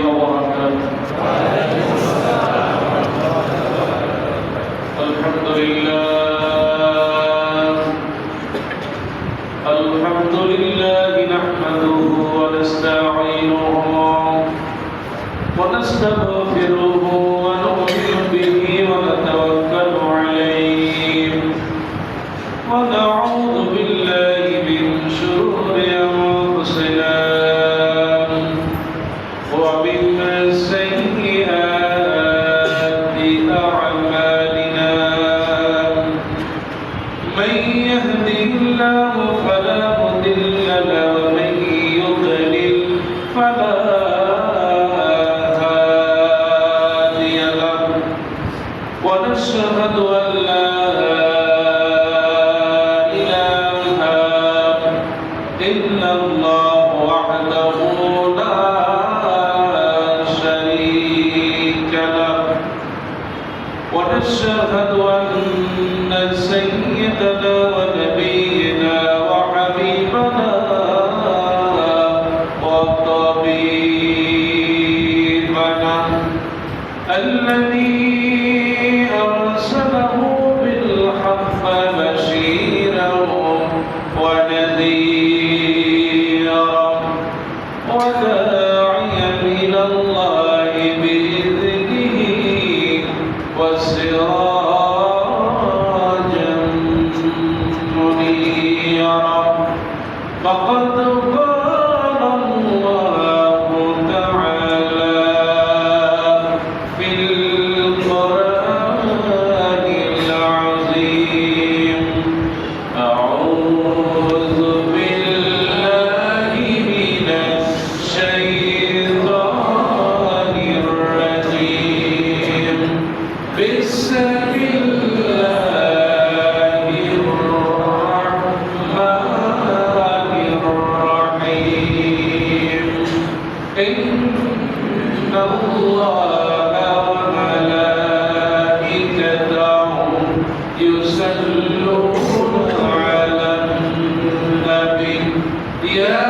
وبركاته. الحمد لله نحمده ونستعينه ونستغفره ونؤمن به ونتوكل عليه ونعوذ بالله من شرور أنفسنا ومن سيئات أعمالنا من يهده الله فلا مضل له ومن يضلل فلا هادي له ونشهد أن لا إله إلا الله وحده لا شريك له ونشهد أن سيدنا ونبينا وحبيبنا وطبيبنا الذي أرسله بالحق بشيرا ونذيرا وداعيا إلى الله بإذنه وسراجا منيرا فقد قال الله تعالى في القرآن العظيم أعوذ بالله من الشيطان الرجيم بسم الله الرحمن الرحيم إن الله وملائكته يصلون على النبي يا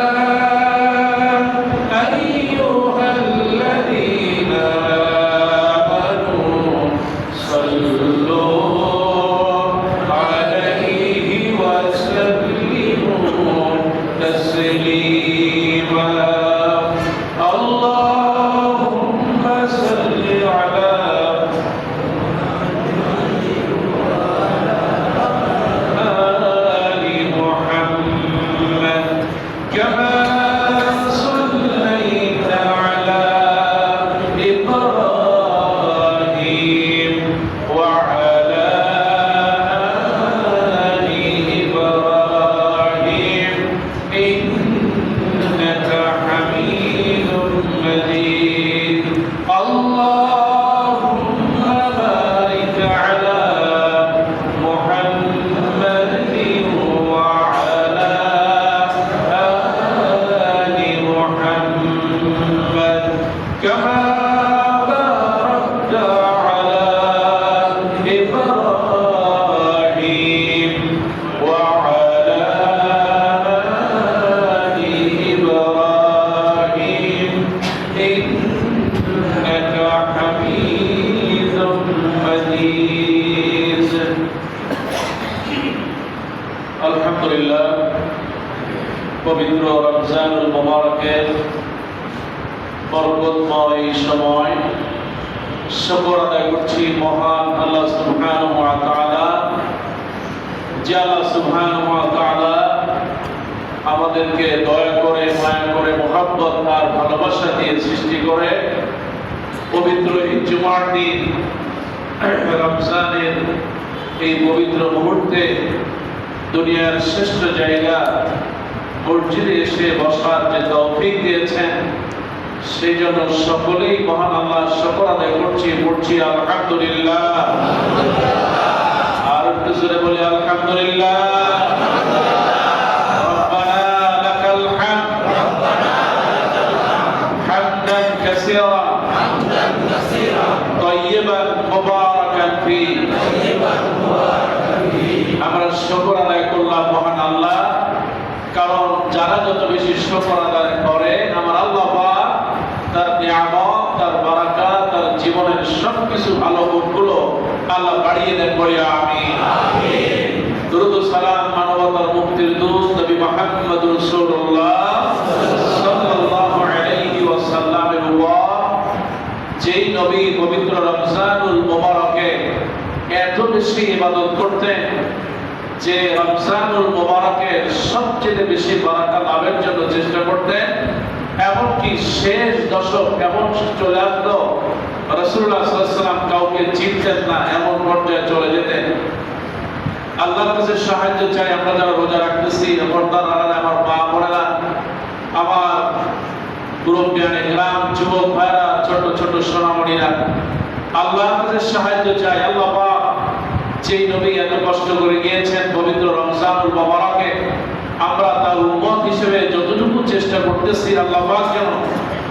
أيها الذين آمنوا صلوا عليه وسلموا تسليما اللهم صل على آل محمد كما صليت على إبراهيم وعلى آل إبراهيم إنك حميد مجيد اللهم بارك على محمد وعلى آل محمد كما باركت على إبراهيم وعلى آل إبراهيم إنك حميد مجيد الحمد لله পবিত্র রমজানুল মুবারকের বরকতময় সময় শুকর আদায় করছি মহান আল্লাহ সুবহানাহু ওয়া তাআলা যে আল্লাহ সুবহানাহু ওয়া তাআলা আমাদেরকে দয়া করে মায়া করে মহব্বত আর ভালোবাসা দিয়ে সৃষ্টি করে পবিত্র এই জুমার দিন রমজানের এই পবিত্র মুহূর্তে দুনিয়ার শ্রেষ্ঠ জায়গা মসজিদে এসে বসার যে তৌফিক দিয়েছেন সেই জন্য সকলেই মহান আল্লাহর শুকর আদায় করছি পড়ছি আলহামদুলিল্লাহ আর একটু জোরে বলি আলহামদুলিল্লাহ রব্বানা লাকাল হামদ হামদান কাসীরা তাইয়িবান মুবারাকান ফি আমরা শুকর আদায় করলাম মহান আল্লাহ কারণ যারা যত বেশি শুকর আদায় করে আমার আল্লাহ পাক তার জীবনের সবকিছু ভালো গুণগুলো আল্লাহ বাড়িয়ে দেন, বলি আমিন। দুরূদ ও সালাম মানবতার মুক্তির দূত নবী মুহাম্মদুর রাসূলুল্লাহ সাল্লাল্লাহু আলাইহি ওয়াসাল্লামের উপর, যেই নবী পবিত্র রমজানুল মুবারকে এত বেশি ইবাদত করতেন যে রমজানুল মুবারকের সবচেয়ে বেশি বারাকা লাভের জন্য চেষ্টা করতেন। এমনকি শেষ দশক এমন চলে আসলো রাসূলুল্লাহ সাল্লাল্লাহু আলাইহি ওয়াসাল্লাম কাউকে চিনতেন না, এমন পর্যায়ে চলে যেতেন। আল্লাহর কাছে সাহায্য চাই আমরা যারা রোজা রাখতেছি, পর্দার আড়ালে আমার মা বোনেরা, আমার মুরব্বিয়ানে গ্রাম, যুবক ভাইরা, ছোট ছোট সোনামণিরা, আল্লাহর কাছে সাহায্য চাই। আল্লাহ পাক যেই নবী এত কষ্ট করে গিয়েছেন পবিত্র রমজানুল মুবারকে, আমরা তার উম্মত হিসেবে যতটুকু চেষ্টা করতেছি, আল্লাহ পাক যেন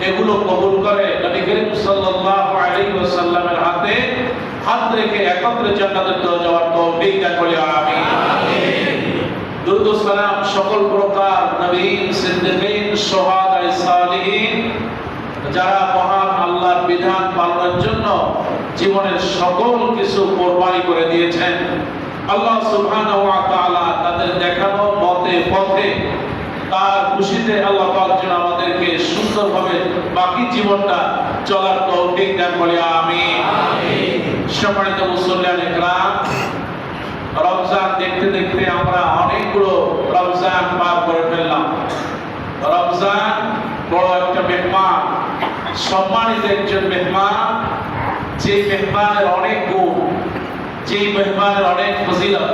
এগুলো কবুল করে নবী করিম সাল্লাল্লাহু আলাইহি ওয়াসাল্লামের হাতে হাত রেখে একত্রে জান্নাতের দরজা যাওয়ার তৌফিক দান করে, আমিন। দুরূদ ও সালাম সকল প্রকার নবী, সিদ্দিকীন, শুহাদা, সালিহিন, যারা মহান আল্লাহর বিধান পালনের জন্য জীবনের সকল কিছু কোরবানি করে দিয়েছেন, আল্লাহ সুবহানাহু ওয়া তাআলা তাদের দেখানো পথে তার খুশিতে আল্লাহ পাক যেন আমাদেরকে সুন্দরভাবে বাকি জীবনটা চলার তৌফিক দান করে, আমিন। সম্মানিত মুসল্লিয়ান ইকরাম, রমজান দেখতে দেখতে আমরা অনেকগুলো রমজান পার করে ফেললাম। রমজান বড় একটা মেহমান, সম্মানিত একজন মেহমান, যে মেহমানের অনেক গুণ, যে মেহমানের অনেক ফজিলত,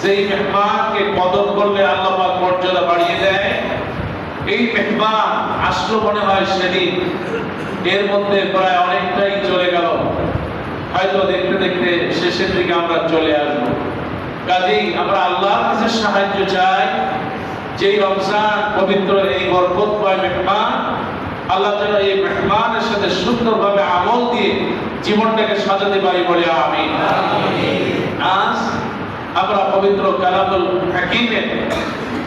যেই মেহমানকে কদর করলে আল্লাহ পাক মর্যাদা বাড়িয়ে দেয়। এই মেহমান আসলো মনে হয় সেদিন, এর মধ্যে প্রায় অনেকটাই চলে গেল, হয়তো দেখতে দেখতে শেষের দিকে আমরা চলে আসবো। কাজেই আমরা আল্লাহর কাছে সাহায্য চাই, যেই রমজান পবিত্র এই বরকতময় মেহমান, আল্লাহ যেন এই মেহমানের সাথে সুন্দরভাবে আমল দিয়ে জীবনটাকে সাজাতে পারি, বলে আমিন। আজ আমরা পবিত্র কালামুল হাকিমের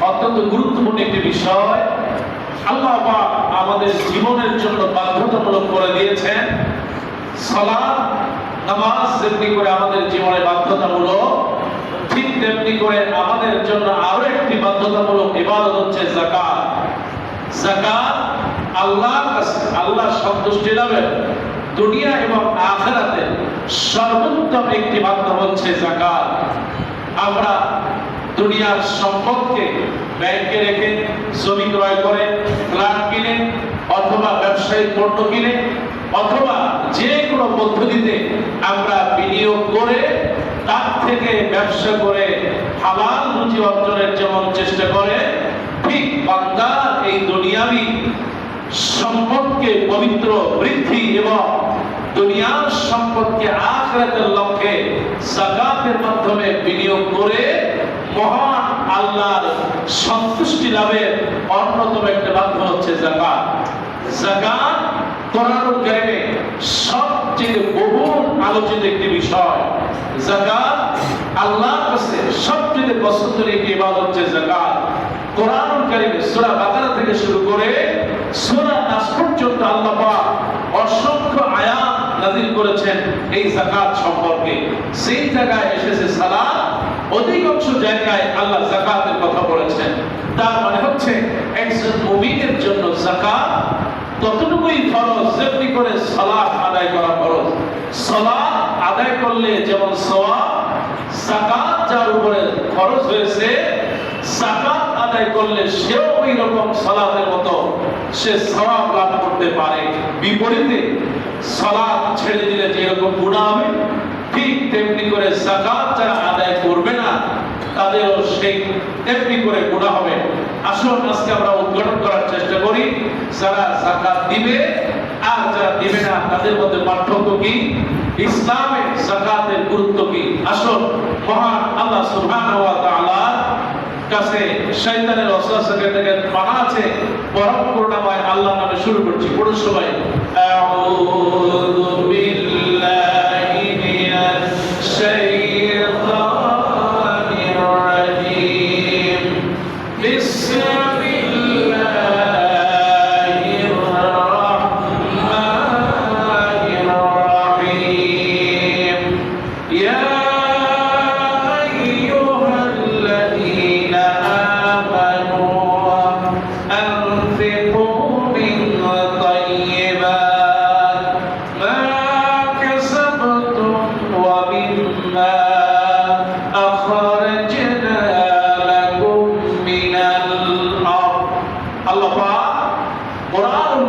অত্যন্ত গুরুত্বপূর্ণ একটি বিষয় আল্লাহ পাক আমাদের জীবনের জন্য বাধ্যতামূলক করে দিয়েছেন। সালাত, নামাজ যেমনি করে আমাদের জীবনে বাধ্যতামূলক, ঠিক তেমনি করে আমাদের জন্য আরো একটি বাধ্যতামূলক ইবাদত হচ্ছে যাকাত। যাকাত আল্লাহর কাছে, আল্লাহ সন্তুষ্টি লাভের দুনিয়া এবং আখিরাতে সর্বোত্তম একটি মাধ্যম হচ্ছে যাকাত। আমরা দুনিয়ার সম্পদকে ব্যাংকে রেখে, জমি ক্রয় করে, ফ্ল্যাট কিনে, অথবা ব্যবসায়িক পণ্য কিনে, অথবা যে কোনো পদ্ধতিতে আমরা বিনিয়োগ করে তার থেকে ব্যবসা করে হালাল রুজি অর্জনের যেমন চেষ্টা করে, ঠিক বান্দা এই দুনিয়াবি সম্পদকে পবিত্র বৃদ্ধি এবং দুনিয়ার সম্পদকে আখিরাতের লক্ষ্যে যাকাতের মাধ্যমে বিনিয়োগ করে মহান আল্লাহর সন্তুষ্টি লাভের অন্যতম একটা মাধ্যম হচ্ছে যাকাত। যাকাত কোরআনুল কারীমে সবচেয়ে বহুল আলোচিত একটি বিষয়। যাকাত আল্লাহর কাছে সবচেয়ে পছন্দের একটি ইবাদত হচ্ছে যাকাত। কোরআনুল কারীমে সূরা বাকারা থেকে শুরু করে সূরা নাস পর্যন্ত আল্লাহ পাক অসংখ্য আয়াত নাযিল করেছেন এই যাকাত সম্পর্কে। সেই জায়গায় এসেছে সালাত, অধিকাংশ জায়গায় আল্লাহ যাকাতের কথা বলেছেন। তার মানে হচ্ছে একজন মুমিনের জন্য যাকাত ততটুকুই ফরজ যেমনি করে সালাত আদায় করা ফরজ। সালাত আদায় করলে যেমন সওয়াব, যাকাত যার উপরে খরচ হয়েছে, যাকাত আদায় করলে সেও ওই রকম সালাতের মতো সে সওয়াব লাভ করতে পারে। বিপরীতে সালাত ছেড়ে দিলে যে রকম গুনাহ হবে, ঠিক তেমনি করে যাকাত যারা আদায় করবে না তাদেরও সেই তেমনি করে গুনাহ হবে। আসুন আজকে আমরা উদ্ঘাটন করার চেষ্টা করি, যারা যাকাত দিবে আর যারা দিবে না তাদের মধ্যে পার্থক্য কি, ইসলামে যাকাতের গুরুত্ব কি। আসুন মহান আল্লাহ সুবহানাহু ওয়া তাআলার কাছে শয়তানের ওয়াসওয়াসা থেকে পানা আছে, পরম করুণাময় আল্লাহর নামে শুরু করছি। পুরো সবাই আউযু বিল্লাহি মিনাশ শাইতানির রাজীম। বিসমিল্লাহির রাহমানির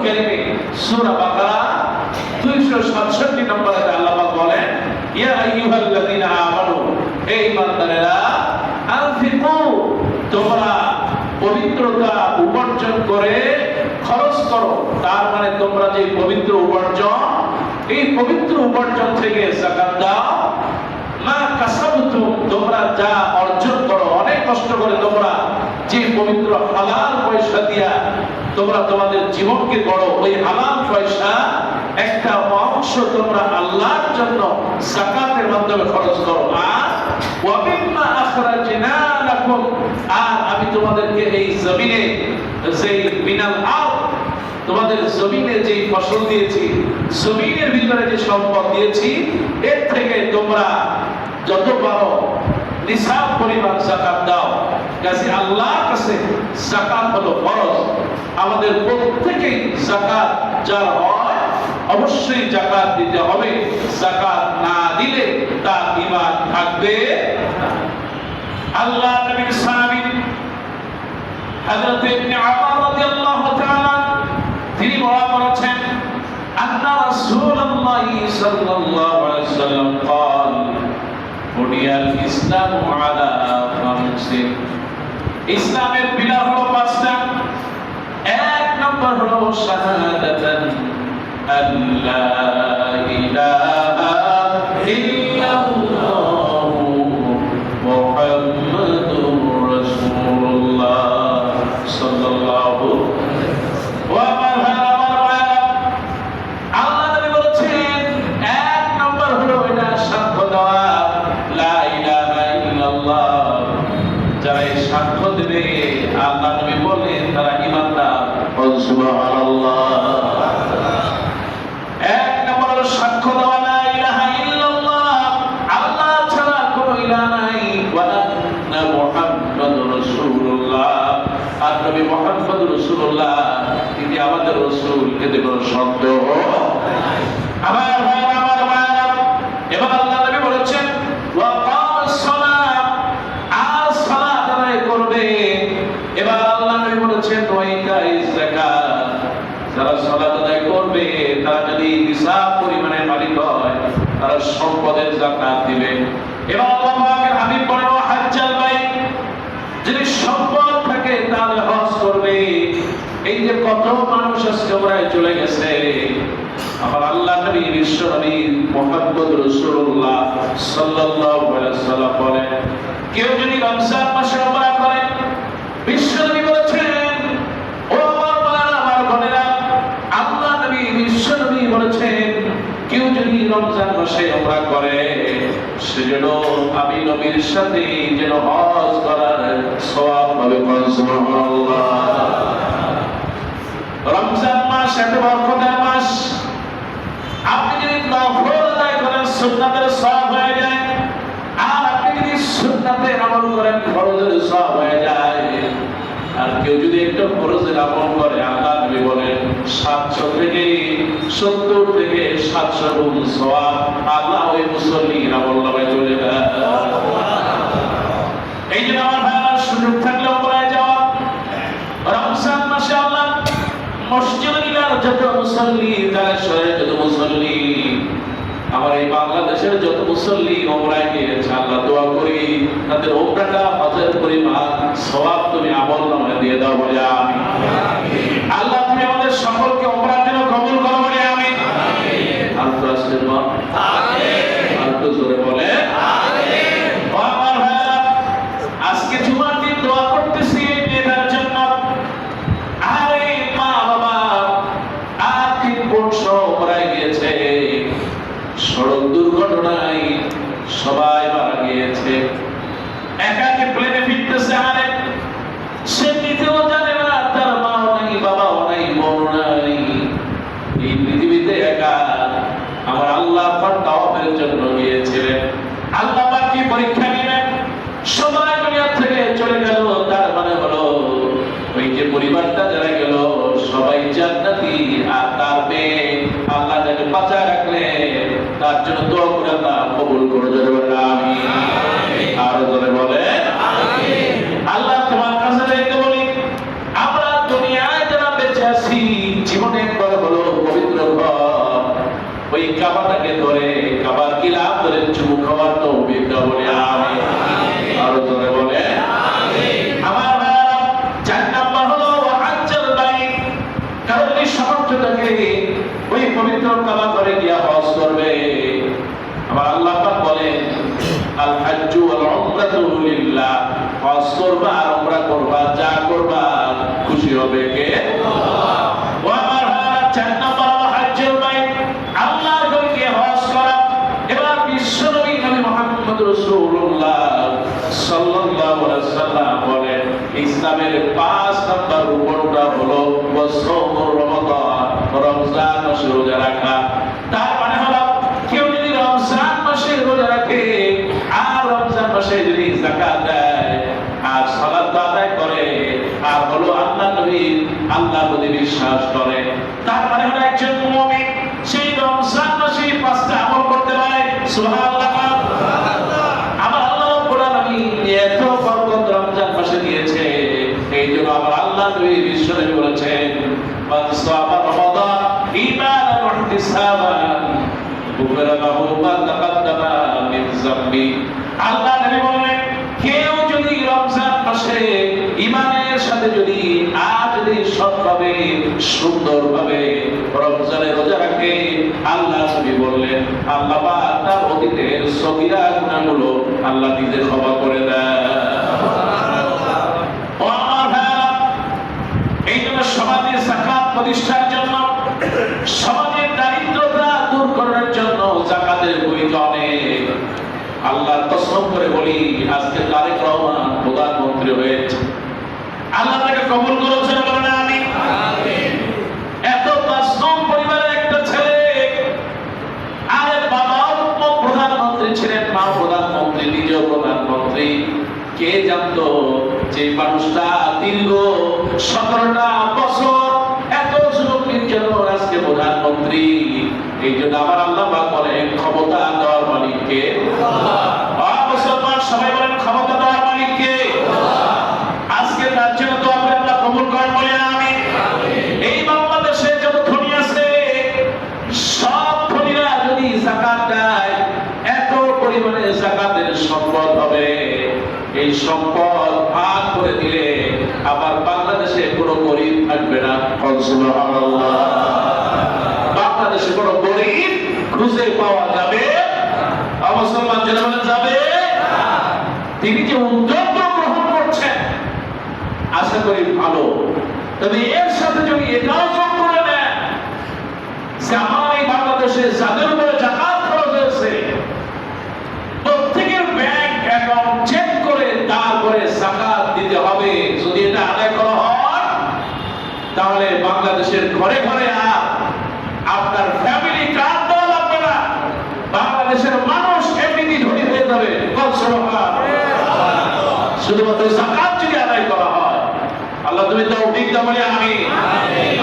কারীমে সূরা বাকারা 267 নম্বর আয়াতে আল্লাহ পাক বলেন, ইয়া আইয়ুহাল্লাযীনা আমানু, হে ঈমানদারেরা, আনফিকু, তোমরা পবিত্রতা উপার্জন করে খরচ করো। তার মানে তোমরা যে পবিত্র উপার্জন, এই পবিত্র উপার্জন থেকে যাকাত দাও। মা কাসাবতুম, তোমরা যা অর্জন করো, অনেক কষ্ট করে তোমরা যে পবিত্র হালাল পয়সা দিয়া তোমরা তোমাদের জীবনকে গড়ো, ওই হালাল পয়সা একটা অংশ তোমরা আল্লাহর জন্য যাকাতের মাধ্যমে খরচ করো। আর ওয়া মিম্মা আখরাজনা লাকুম, আর আমি তোমাদেরকে এই জমিনে যেই মিনাল আরদ, তোমাদের জমিনে যে ফসল দিয়েছি, জমিনের ভিতরে যে সম্পদ দিয়েছি, এর থেকে তোমরা যত পারো নিসাব পরিমাণ যাকাত দাও। কাজে আল্লাহর কাছে যাকাত হলো ফরজ। আমাদের প্রত্যেকেই যাকাত যার হয় অবশ্যই যাকাত দিতে হবে। যাকাত না দিলে তার ঈমান থাকবে না। আল্লাহ নবীর সাহাবী হযরত ইবনে উমর রাদিয়াল্লাহু তাআলা তিনি বলা করেছেন, আন্না রাসূলুল্লাহ সাল্লাল্লাহু আলাইহি ওয়াসাল্লাম قال বুনিয়াল ইসলামু আলা খামসিন, ইসলামের পিলার হলো পাঁচটা। এক নম্বর হলো শাহাদাতান আল্লা ইলাহা ইল্লাল্লাহু মুহাম্মাদুর রাসূলুল্লাহ সাল্লাল্লাহু সাক্ষ্য দেবে। আল্লাহ নবী বলেন তারা ঈমানদার। সুবহানাল্লাহ। এক নম্বর হলো সাক্ষ্য দেওয়া, লা ইলাহা ইল্লাল্লাহ, আল্লাহ ছাড়া কোনো ইলাহ নাই, ওয়া আন্না মুহাম্মাদুর রাসূলুল্লাহ, আর নবী মুহাম্মদুর রাসূলুল্লাহ তিনি আমাদের রাসূল, এতে কোনো সন্দেহ নাই। আমার এবার আল্লাহ নবী বলেছেন, ওয়া কামাস সালাত, আর সালাত আদায় করবে। এবার আল্লাহ নবী বলেছেন, ওয়া ইতাইজ যাকাত, যারা সালাত আদায় করবে তারা যদি নিসাব পরিমাণে মালিক হয় তারা সম্পদের যাকাত দিবে। এবার আল্লাহ পাকের হাবিব বলেন, ওয়া হাজ্জাল বাইত, যদি সম্পদ থাকে তাহলে হজ করবে। এই যে কত মানুষ আজকে ওরাই চলে গেছে, আমার আল্লাহ নবী বিশ্ব নবী মুহাম্মদ রাসূলুল্লাহ সাল্লাল্লাহু আলাইহি ওয়াসাল্লাম বলেন, কেউ যদি রমজান মাসে উমরা করে, বিশ্ব নবী বলেছেন, ও আমার বোনেরা, আল্লাহ নবী বিশ্ব নবী বলেছেন, কেউ যদি রমজান মাসে উমরা করে সেজন্য আমি নবীর সাথে যেন হজ করার সওয়াব পাবে। সুবহানাল্লাহ। রমজান মাস এত বরকতের মাস, আপনি যদি নফল আদায় করেন সুন্নাতের সওয়াব হয়ে যায়, আর আপনি যদি সুন্নাতের আমল করেন ফরজের সওয়াব হয়ে যায়। আর কেউ যদি একটা ফরজের আমল করে, আল্লাহ নবী বলেন 700 থেকে 70 থেকে 700 গুণ সওয়াব আল্লাহ ওই মুসল্লির আমলনামায় চলে যায়। এই জন্য আমার ভাইরা, সুযোগ থাকলে উমরায় যাওয়া। রমজান মাসে আল্লাহ মসজিদুল্লাহর যত মুসল্লি, তার যত মুসল্লি, আমার এই বাংলাদেশের যত মুসল্লি উমরায় গিয়েছে, আল্লাহ দোয়া করি তাদের উমরাটা হজের পরিমাণ সওয়াব তুমি আমলনামায় দিয়ে দাও বলে আমিন। আল্লাহ তুমি আমাদের সকলকে উমরার জন্য কবুল করো বলে আমিন। আর তো আসলে আমিন, আর তো জোরে বলে আমিন। ও আমার ভাইরা, আজকে জুমার দিন দোয়া করতেছি এই মেয়েটার জন্য। আরে মা বাবা আর 3 বছর উমরায় গিয়েছে, সড়ক দুর্ঘটনায় সবাই মারা গিয়েছে, একাকে প্লেনে ফিরতেছে, আরে সে নিজেও জানে না তার মাও নাই, বাবাও নাই, বোন নাই, এই পৃথিবীতে একা। আমার আল্লাহ পাক তাওয়াফের জন্য গিয়েছিলেন, আল্লাহ পাক কি পরীক্ষা নিলেন, সবাই দুনিয়া থেকে চলে গেল। তার মানে হলো ওই যে পরিবারটা যারা গেল সবাই জান্নাতি, আর তার মেয়ে আল্লাহ যাকে বাঁচায় রাখলেন তার জন্য দোয়া করে আল্লাহ কবুল করে দেবেন আমিন। আর জোরে বলে আমিন। আল্লাহ তোমার কাছে রেখে বলি, আমরা দুনিয়ায় যারা বেঁচে আছি, জীবনে কাবাটাকে ধরে কাবার কিলাফ ধরে চুমু খাওয়ার তৌফিক দাও বলে আমিন। আরো জোরে বলে আমিন। আমার ভাইরা, 4 নাম্বার হলো হজ্জুল বাইত। কারণ এই সামর্থ্য থাকে ওই পবিত্র কাবা ঘরে গিয়ে হজ করবে। আমার আল্লাহ পাক বলেন আল হাজ্জু ওয়াল উমরাতু লিল্লাহ, হজ করবা আর উমরা করবা, যা করবা খুশি হবে কে? আল্লাহ। ও আমার ভাইরা, 4 নাম্বার হলো হজ্জুল বাইত, আল্লাহর ঘরে গিয়ে হজ করা। এবার বিশ্বনবী নবী মুহাম্মদ রাসূলুল্লাহ সাল্লাল্লাহু আলাইহি সাল্লাম বলেন ইসলামের 5 নাম্বার রুকনটা হলো ওয়াসওমুর রমাদান, রমজান মাসে রোজা রাখা। তার মানে হলো কেউ যদি রমজান মাসে রোজা রাখে আর রমজান মাসে যদি যাকাত দেয় আর সালাত আদায় করে আর হলো আল্লাহ নবীর আল্লাহর প্রতি বিশ্বাস করে, তার মানে হলো একজন মুমিন সেই রমজান মাসে 5টা আমল করতে পারে। সুবহানাল্লাহ। আমার আল্লাহ রাব্বুল আলামিন এত বরকত রমজান মাসে দিয়েছে, এইজন্য আমার আল্লাহ নবী বিশ্বনবী বলেছেন মান সামা রমাদান ঈমানান ওয়া ইহতিসাবান গুফিরা লাহু মা তাকাদ্দামা মিন যামবি। আল্লাহ নবী বলেন কেউ যদি রমজান মাসে ঈমানের সাথে যদি যদি সৎভাবে সুন্দরভাবে রমজানের রোজা রাখে, আল্লাহ নবী বললেন আল্লাহ পাক তার অতীতের সগীরা গুনাহগুলো আল্লাহ নিজে ক্ষমা করে দেয়। ও আমার ভাইরা, এই জন্য সমাজে যাকাত প্রতিষ্ঠার জন্য, সমাজের দারিদ্রতা দূর করার জন্য যাকাতের ভূমিকা অনেক। আল্লাহর কসম করে বলি আজকে তারেক রহমান প্রধানমন্ত্রী হয়েছে, আল্লাহ তাকে কবুল করেছেন বলেন আমিন। এত মাসুম পরিবারের একটা ছেলে, আরে বাবাও প্রধানমন্ত্রী ছিলেন, মাও প্রধানমন্ত্রী, নিজেও প্রধানমন্ত্রী। কে জানতো যে মানুষটা দীর্ঘ 17টা বছর এত যুবক নির্যাতন আজকে প্রধানমন্ত্রী। এই জন্য আমার আল্লাহ পাক বলেন ক্ষমতা দেওয়ার মালিক কে? আল্লাহ। মুসলমান সবাই বলেন ক্ষমতা দেওয়ার মালিক কে? আল্লাহ। আজকে তার জন্য দোয়া করে আল্লাহ কবুল করেন বলে আমিন। এই বাংলাদেশে যত ধনী আছে সব ধনীরা যদি যাকাত দেয় এত পরিমাণে যাকাতের সম্পদ হবে, এই সম্পদ ভাগ করে দিলে আবার বাংলাদেশে কোনো গরিব থাকবে না। সুবহানাল্লাহ। বাংলাদেশে কোনো গরিব খুঁজে পাওয়া যাবে মুসলমান জনগণ যাবে। তিনি যে উদ্যোগ গ্রহণ করছেন আশা করি ভালো, তবে এর সাথে যদি এটাও যোগ করে নেন যে আমার এই বাংলাদেশে যাদের উপরে যাকাত খরচ হয়েছে প্রত্যেকের ব্যাংক অ্যাকাউন্ট চেক করে তারপরে যাকাত দিতে হবে। যদি এটা আদায় করা হয় তাহলে বাংলাদেশের ঘরে ঘরে আর আপনার ফ্যামিলি কার্ড দেওয়া লাগবে না, বাংলাদেশের মানুষ এমনি ধনী হয়ে যাবে। শুধুমাত্র যাকাত যদি আদায় করা হয়। আল্লাহ তুমি তৌফিক দাও বলে আমিন।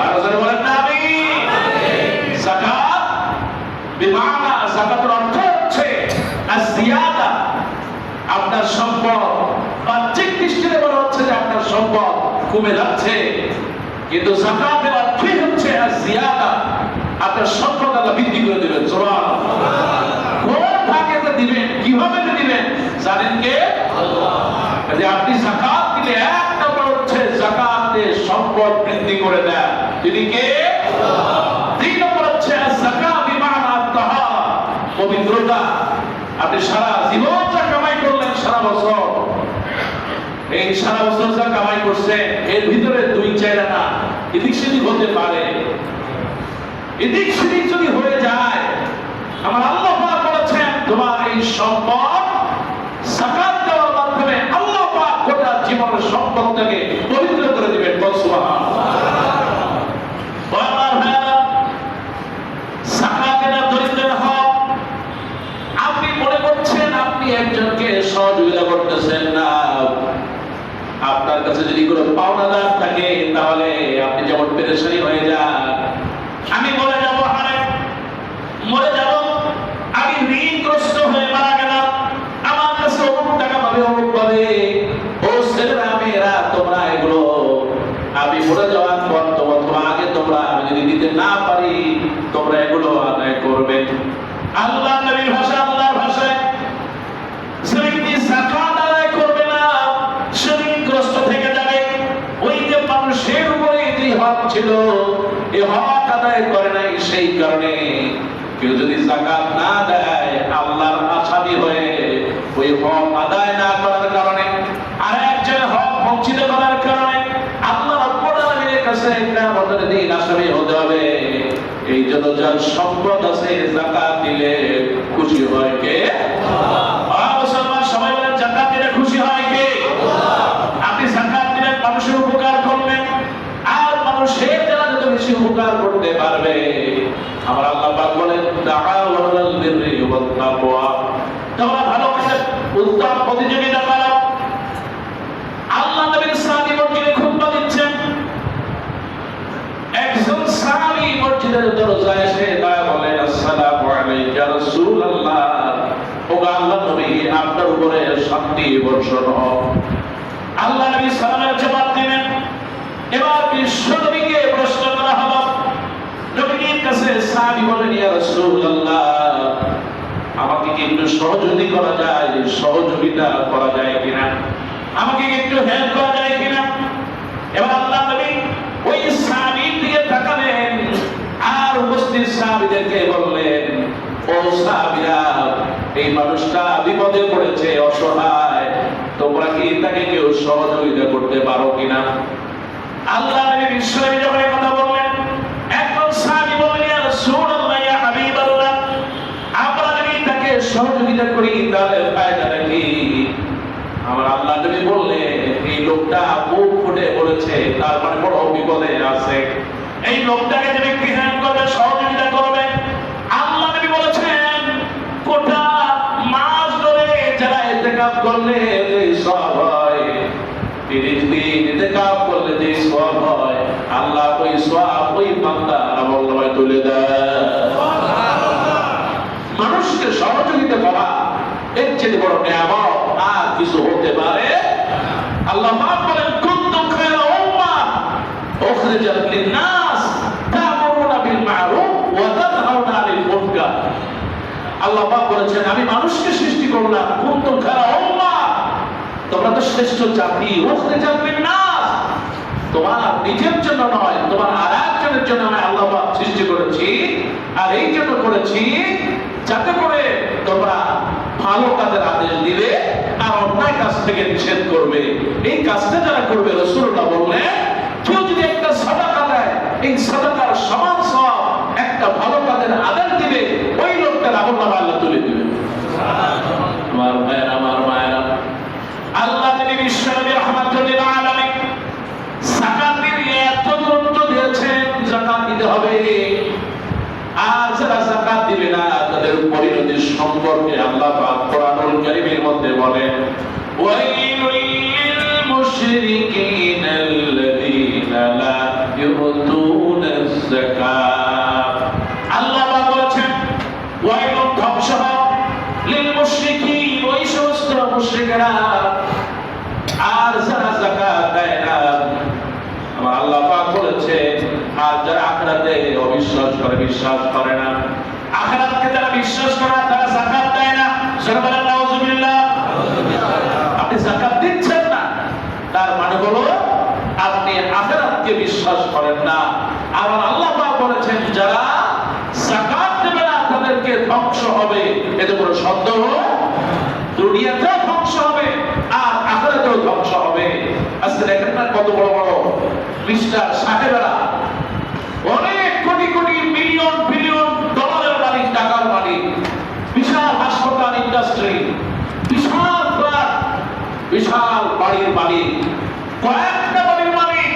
আর যারা বলেন না আমিন। যাকাত বিমানা, যাকাতের অর্থ হচ্ছে আজ-জিয়াদা, আপনার সম্পদ বাহ্যিক দৃষ্টিতে বলা হচ্ছে যে আপনার সম্পদ কমে যাচ্ছে, কিন্তু যাকাতের অর্থই হচ্ছে আজ-জিয়াদা, আপনার সম্পদ আল্লাহ বৃদ্ধি করে দিবেন। সুবহানাল্লাহ। কোন ভাগে দিবেন, কিভাবে দিবেন জানেন কে? আল্লাহ। যে আপনি যাকাত দিলে এক নম্বর হচ্ছে যাকাতে সম্পদ বৃদ্ধি করে দেয়, তিনি কে? আল্লাহ। 2 নম্বর হচ্ছে যাকাত বিমানা তাহারা, পবিত্রতা। আপনি সারা জীবন যা কামাই করলেন সারা বছর, এই সারা বছর যা কামাই করছেন এর ভিতরে 2-4 আনা এদিক সেদিক হতে পারে। এদিক সেদিক যদি হয়ে যায় আমার আল্লাহ পাক বলেছেন তোমার এই সম্পদ যাকাত দেওয়ার মাধ্যমে আল্লাহ পাক গোটা জীবনের সম্পদটাকে পবিত্র করে দিবেন। সুবহানাল্লাহ। আমার ভাইরা, যাকাতের দরিদ্রের হক আপনি মনে করছেন আপনি একজনকে সহযোগিতা করতেছেন না, আপনার কাছে যদি কোনো পাওনাদার থাকে তাহলে আপনি যেমন পেরেশানি হয়ে যান, আমি মরে যাব, মরে যাব, আমি ঋণগ্রস্ত হয়ে মারা গেলাম, আমার কাছে অমুক টাকা পাবে, অমুক পাবে। ও ছেলেরা মেয়েরা তোমরা এগুলো আমি মরে যাওয়ার পর তোমার আগে তোমরা আমি যদি দিতে না পারি তোমরা এগুলো আদায় করবে। আল্লাহ নবীর ভাষা, আল্লাহর ভাষায় যে ব্যক্তি যাকাত আদায় করবে না সে ঋণগ্রস্ত থেকে যাবে। ওই যে মানুষের উপরে যে হক ছিল এই হক আদায় করে নাই, সেই কারণে কেউ যদি যাকাত না দেয় আল্লাহর আসামি হয়ে ওই হক আদায় না করার কারণে আর একজন হক বঞ্চিত করার কারণে আল্লাহ রাব্বুল আলামিনের কাছে কিয়ামতের দিন আসামি হতে হবে। এই জন্য যার সম্পদ আছে যাকাত দিলে খুশি হয় কে? আল্লাহ। মুসলমান সবাই বলেন যাকাত দিলে খুশি হয় কে? আপনি যাকাত দিলে মানুষের উপকার করবেন, আর মানুষের যারা যত বেশি উপকার করতে পারবে, আমার আল্লাহ পাক বলেন তাআওয়ানু আলাল বিররি ওয়াত তাকওয়া, তোমরা ভালো কাজে উত্তম প্রতিযোগিতা করো। আল্লাহ নবীর সাহাবী মসজিদে খুতবা দিচ্ছেন, একজন সাহাবী মসজিদের দরজায় এসে দাঁড়িয়ে বলেন আসসালামু আলাইকা ইয়া রাসূলুল্লাহ, ও আল্লাহর নবী আপনার উপরে শান্তি বর্ষণ হোক। আল্লাহ নবী সালামের জবাব দিলেন। এবার বিশ্ব নবীকে প্রশ্ন করা হলো, নবীর কাছে সাহাবী বলেন ইয়া রাসূলুল্লাহ, আমাকে কি একটু সহযোগিতা করা যায়, সহযোগিতা করা যায় কিনা, আমাকে একটু হেল্প করা যায় কিনা? এবার আল্লাহ নবী ওই সাহাবীর দিকে তাকালেন আর উপস্থিত সাহাবীদেরকে বললেন, ও সাহাবীরা, এই মানুষটা বিপদে পড়েছে, অসহায়, তোমরা কি তাকে কেউ সহযোগিতা করতে পারো কিনা? আল্লাহ নবী বিশ্বনবী যখন কথা বললেন, একজন সাহাবী বললেন ইয়া রাসূলুল্লাহ, ইয়া হাবিবাল্লাহ, আমরা যদি তাকে সহযোগিতা করি তাহলে ফায়দাটা কি? আমার আল্লাহ নবী বললেন, এই লোকটা বুক ফুটে পড়েছে, তার মানে বড় বিপদে আছে, এই লোকটাকে যে ব্যক্তি হেল্প করবে, সহযোগিতা করবে, আল্লাহ নবী বলেছেন গোটা মাস ধরে যারা ইতিকাফ করলে যে সওয়াব হয়, 30 দিন ইতিকাফ করলে যে সওয়াব হয়, আল্লাহ ওই সওয়াব ওই বান্দার আমলনামায় তুলে দেয়। মানুষকে সহযোগিতা করা এর চেয়ে বড় নিয়ামত আর কিছু হতে পারে? আল্লাহ পাক বলেন কুনতুম খায়রা উম্মাহ উখরিজাত লিন-নাস তা'মুরুনা বিল মা'রুফ ওয়া তানহাউনা আনিল মুনকার। আল্লাহ পাক বলেছেন আমি মানুষকে সৃষ্টি করলাম, কুনতুম খায়রা উম্মাহ, তোমরা তো শ্রেষ্ঠ জাতি, উখরিজাত লিন-নাস, তোমার নিজের জন্য নয়, তোমার আরেকজনের জন্য আমি আল্লাহ পাক সৃষ্টি করেছি। আর এই জন্য করেছি যাতে করে তোমরা ভালো কাজের আদেশ দিবে আর অন্যায় কাজ থেকে নিষেধ করবে। এই কাজটা যারা করবে, রাসূলুল্লাহ বললেন কেউ যদি একটা সাদাকা দেয়, এই সাদাকার সমান সওয়াব একটা ভালো কাজের আদেশ দিবে, ওই লোকটার আমলনামা আল্লাহ তুলে দিবেন। আমার ভাইয়েরা, আমার মায়েরা, আল্লাহ নবী বিশ্বনবী রাহমাতুল লিল আলামিন যাকাতের এত গুরুত্ব দিয়েছেন, যাকাত দিতে হবে। আর যারা যাকাত দিবে না তাদের পরিণতি সম্পর্কে আল্লাহ পাক কোরআনুল কারীমের মধ্যে বলেন ওয়াইলুল লিল মুশরিকিনাল্লাযীনা লা ইউতুনাজ যাকাত। আল্লাহ পাক বলেছেন ওয়াইলুন, ধ্বংস লিল মুশরিকিন, ওই সমস্ত মুশরিকরা আর যারা যাকাত দেয় না। আমার আল্লাহ পাক বলেছে আর যারা আখিরাতে অবিশ্বাস করে, বিশ্বাস করে না, আখিরাতকে যারা বিশ্বাস করে না তারা যাকাত দেয় না। সুবহানাল্লাহ, নাউযুবিল্লাহ। আপনি যাকাত দিচ্ছেন না, তার মানে হলো আপনি আখিরাতকে বিশ্বাস করেন না। আর আল্লাহ পাক বলেছেন যারা যাকাত দেবে না তাদেরকে ধ্বংস হবে। এতে কোনো সন্দেহ, দুনিয়াতেও ধ্বংস হবে আর আখিরাতেও ধ্বংস হবে। আজকে দেখেন না কত বড় বড় মিস্টার সাহেবেরা, অনেক কোটি কোটি মিলিয়ন বিলিয়ন ডলারের মালিক, টাকার মালিক, বিশাল হাসপাতাল, ইন্ডাস্ট্রি, বিশাল ফ্ল্যাট, বিশাল বাড়ির মালিক, কয়েকটা বাড়ির মালিক,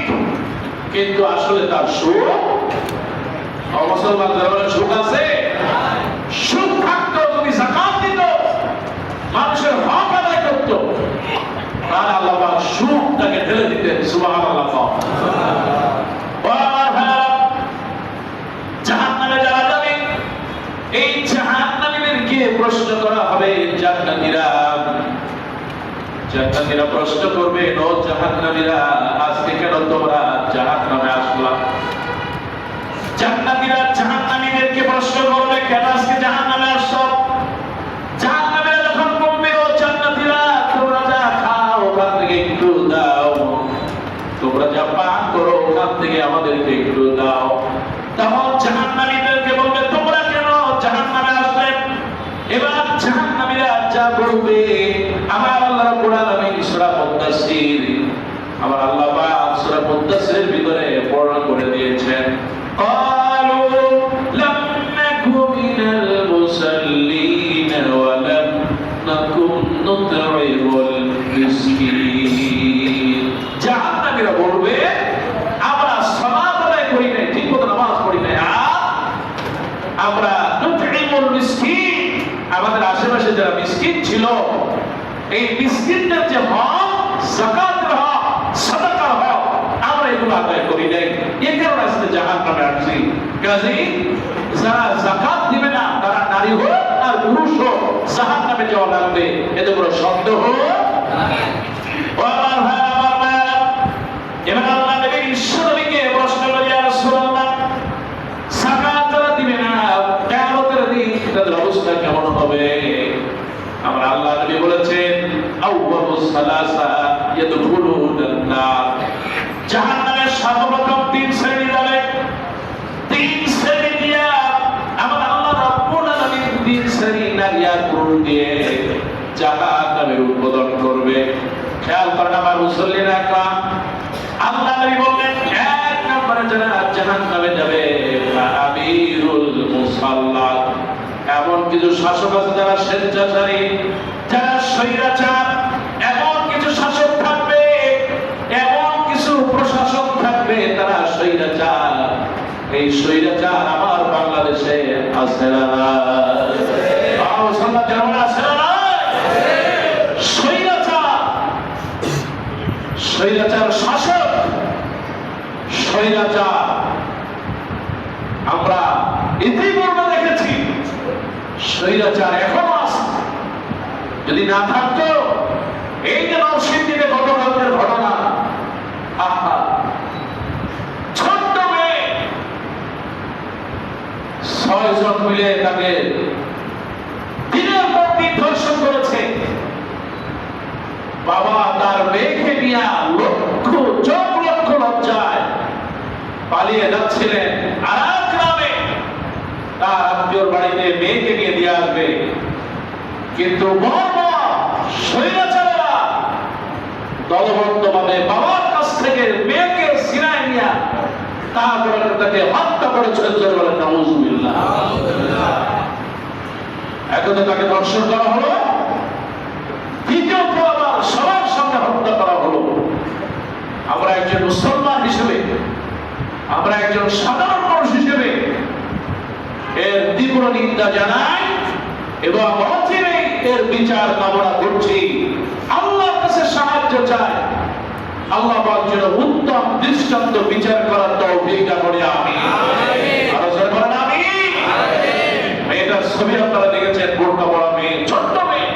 কিন্তু আসলে তার সুখ, মুসলমান ধর্মের সুখ আছে? সুখ থাকতো যদি যাকাত দিত, মানুষের হক আদায় করত, তাহলে আল্লাহ পাক সুখটাকে ঢেলে দিতেন। সুবহানাল্লাহ। জাহান্নামে যারা যাবে, এই জাহান্নামীদেরকে প্রশ্ন করা হবে। জান্নাতীরা প্রশ্ন করবে, ও জাহান্নামীরা, আজকে কেন তোমরা জাহান্নামে আসলা? জান্নাতীরা জাহান্নামীদেরকে প্রশ্ন করবে, কেন আজকে জাহান্নামে আসছো? জাহান্নামীরা যখন বলবে, ও জান্নাতীরা, তোমরা যা খাও ওখান থেকে একটু দাও, তোমরা যা পান করো ওখান থেকে আমাদেরকে একটু দাও। তখন জাহান্নামীদেরকে বলবে, তোমরা কেন জাহান্নামে আসলে? এবার জাহান্নামীরা যা বলবে, আমার আল্লাহ রাব্বুল আলামিন সূরা মুদ্দাসসির, আমার আল্লাহ পাক সূরা মুদ্দাসসিরের ভিতরে বর্ণনা করে দিয়েছেন, ক্বালু লাম নাকু মিনাল মুসাল্লিন ওয়া লাম নাকুন নুতঈমুল মিসকিন। জাহান্নামীরা বলবে, আমরা সালাত আদায় করি নাই, ঠিকমতো নামাজ পড়ি নাই, আর আমরা নুতঈমুল মিসকিন, আমাদের আশেপাশে যারা মিসকিন ছিল, এই মিসকিনদের যে হক, যাকাতের হক, সাদাকার হক, আমরা এগুলো আদায় করি নাই, এই কারণে আজকে জাহান্নামে আসছি। কাজেই যারা যাকাত দিবে না, তারা নারী হোক আর পুরুষ হোক, জাহান্নামে যাওয়া লাগবে, এতে কোনো সন্দেহ নাই। ও আমার ভাই, আমার মায়েরা, এবার আল্লাহ নবী বিশ্বনবীকে প্রশ্ন করলেন, ইয়া রাসূলুল্লাহ, যাকাত যারা দিবে না, কিয়ামতের দিন তাদের অবস্থা কেমন হবে? আমার আল্লাহ নবী বলেছেন, আউয়ালুস সালাসা ইয়াদখুলুনান নার, জাহান্নামের সর্বপ্রথম তিন শ্রেণী যাবে। তিন শ্রেণী দিয়া আমার আল্লাহ রাব্বুল আলামিন তিন শ্রেণী নারী আর পুরুষ দিয়ে জাহান্নামের উদ্বোধন করবে। খেয়াল করেন আমার মুসল্লিরা, আল্লাহ নবী বললেন, এক নম্বরে যারা জাহান্নামে যাবে, আমিরুল মুসাল্লাত, এমন কিছু শাসক আছে যারা স্বেচ্ছাচারী, যারা স্বৈরাচার, এমন কিছু শাসক থাকবে, এমন কিছু প্রশাসক থাকবে, তারা স্বৈরাচার। এই স্বৈরাচার আমার বাংলাদেশে আছে না? স্বৈরাচার শাসক, স্বৈরাচার আমরা ইতিপূর্বে দেখেছি, স্বৈরাচার এখনো আছে। যদি না থাকতো, এই যে নরসিংদীতে গতকালকের ঘটনা, আহা, ছোট্ট মেয়ে, 6 জন মিলে তাকে দিনের পর দিন ধর্ষণ করেছে। বাবা তার মেয়েকে নিয়ে চোখ লক্ষ লজ্জায় পালিয়ে যাচ্ছিলেন আর এক গ্রামে, তার আত্মীয়র বাড়িতে মেয়েকে নিয়ে দিয়ে আসবে, কিন্তু স্বৈরাচারেরা দলবদ্ধভাবে বাবার কাছ থেকে মেয়েকে সিনায় নিয়ে তারপরে তাকে হত্যা করেছিলেন। নাউযুবিল্লাহ। একদা তাকে ধর্ষণ করা হলো, দ্বিতীয়ত আবার সবার সামনে হত্যা করা হলো। আমরা একজন মুসলমান হিসেবে, আমরা একজন সাধারণ মানুষ হিসেবে এর তীব্র নিন্দা জানাই এবং অচিরেই এর বিচার কামনা করছি। আল্লাহর কাছে সাহায্য চাই, আল্লাহ পাক যেন উত্তম দৃষ্টান্ত বিচার করার তৌফিক দান করে। আমিন। আরো জোরে বলেন আমিন। মেয়েটার ছবি আপনারা দেখেছেন, বোরকা পরা মেয়ে, ছোট্ট মেয়ে।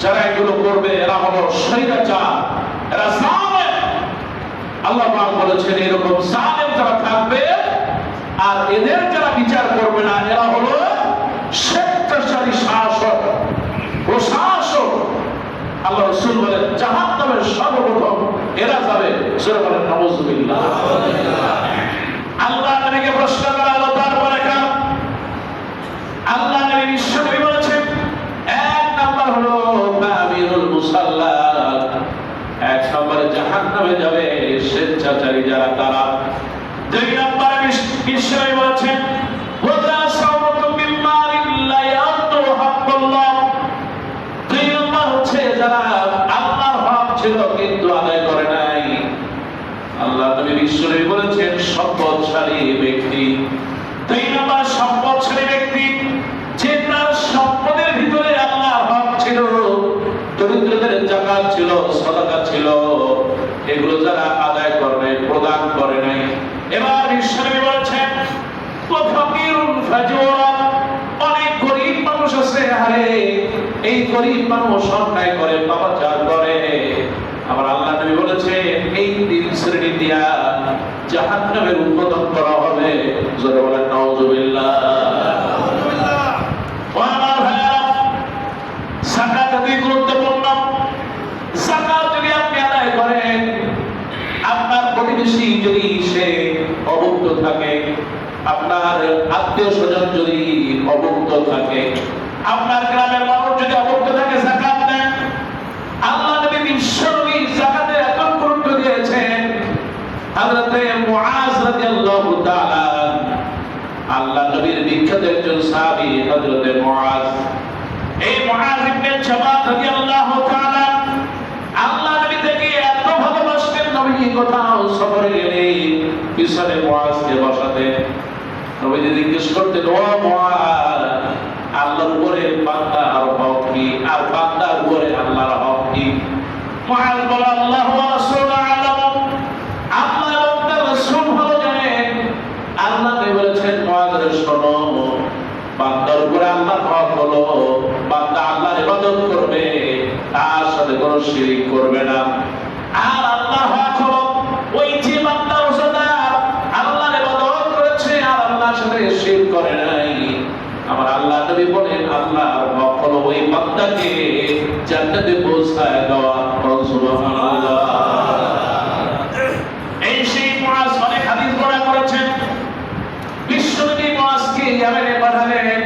যারা এগুলো করবে এরা হলো স্বৈরাচার, এরা জালেম। আল্লাহ পাক বলেছেন, এরকম জালেম যারা থাকবে আর এদের যারা বিচার করবে না, এরা হলো স্বেচ্ছাচারী শাসক, প্রশাসক। আল্লাহ রাসূল বলেন, জাহান্নামের সর্বপ্রথম এরা যাবে। সূরা বলেন নাউযুবিল্লাহ। আল্লাহ নবীকে প্রশ্ন করা হলো, তারপরে কার? আল্লাহ নবী বিশ্বনবী বলেছেন, এক নাম্বার হলো আমিরুল মুসাল্লাত, এক নম্বরে জাহান্নামে যাবে স্বেচ্ছাচারী যারা, তারা। দুই নম্বরে বিশ্বনবী বলেছেন, ওয়াজা সাওরাতুম মিম্মারিল্লাহ ইয়াতু হাক্কাল্লাহ, দুই নম্বর হচ্ছে যারা আল্লাহর হক ছিল কিন্তু আদায় করে নাই। আল্লাহ নবী বিশ্বনবী বলেছেন, সম্পদশালী ব্যক্তি। দুই নম্বর সম্পদশালী ব্যক্তি, যে তার সম্পদের ভিতরে আল্লাহর হক ছিল, দরিদ্রদের যাকাত ছিল, সাদাকা ছিল, এগুলো যারা আদায় করে নাই, প্রদান করে নাই। এবার বিশ্বনবী বলেছেন, ফাকিরুন ফাজুরা, অনেক গরীব মানুষ আছে, আরে এই গরীব মানুষ অন্যায় করে, পাপাচার করে। আবার আল্লাহ নবী বলেছেন, এই তিন শ্রেণী দিয়া জাহান্নামের উদ্বোধন করা হবে। জোরে বলেন নাউযুবিল্লাহ। আমার ভাইরা, যাকাত অতি গুরুত্বপূর্ণ। যাকাত যদি আপনি আদায় করেন, আপনার প্রতিবেশী যদি সে অভুক্ত থাকে, আপনার আত্মীয় স্বজন যদি অভুক্ত থাকে, আপনার গ্রামের মানুষ যদি অভুক্ত থাকে, যাকাত দেন। আল্লাহ নবী বিশ্বনবী যাকাতের এত গুরুত্ব দিয়েছেন। হযরত মুআজ রাদিয়াল্লাহু তাআলা, আল্লাহ নবীর বিখ্যাত একজন সাহাবী হযরত মুআজ, এই মুআজ ইবনে জাবাল রাদিয়াল্লাহু তাআলা আল্লাহ নবী থেকে এত ভালোবাসতেন, নবী কোথাও সফরে গেলে পিছনে মুআজকে বসাতেন। নবীজি জিজ্ঞেস করতেন, ও মুআজ, আল্লাহর উপরে বান্দার হক কি আর বান্দার উপরে আল্লাহর হক কি? মুআজ বলে, আল্লাহ ওয়া রাসূলুহু আ'লাম, আল্লাহ এবং তার রাসূল ভালো জানেন। আল্লাহ নবী বলেছেন, মুআজ রে শোনো, বান্দার উপরে আল্লাহর হক হলো বান্দা আল্লাহর ইবাদত করবে, তার সাথে কোনো শিরক করবে না। আর আল্লাহর হক হলো ওই যে বান্দা রোজাদার আল্লাহর ইবাদত করেছে আর আল্লাহর সাথে শিরক করে নাই। আমার আল্লাহ নবী বলেন, আল্লাহর হক হলো ওই বান্দাকে জান্নাতে পৌঁছায় দেওয়া। সুবহানাল্লাহ। এই সেই মুআজ অনেক হাদিস বর্ণনা করেছেন। বিশ্বনবী মুআজকে ইয়ামেনে পাঠালেন,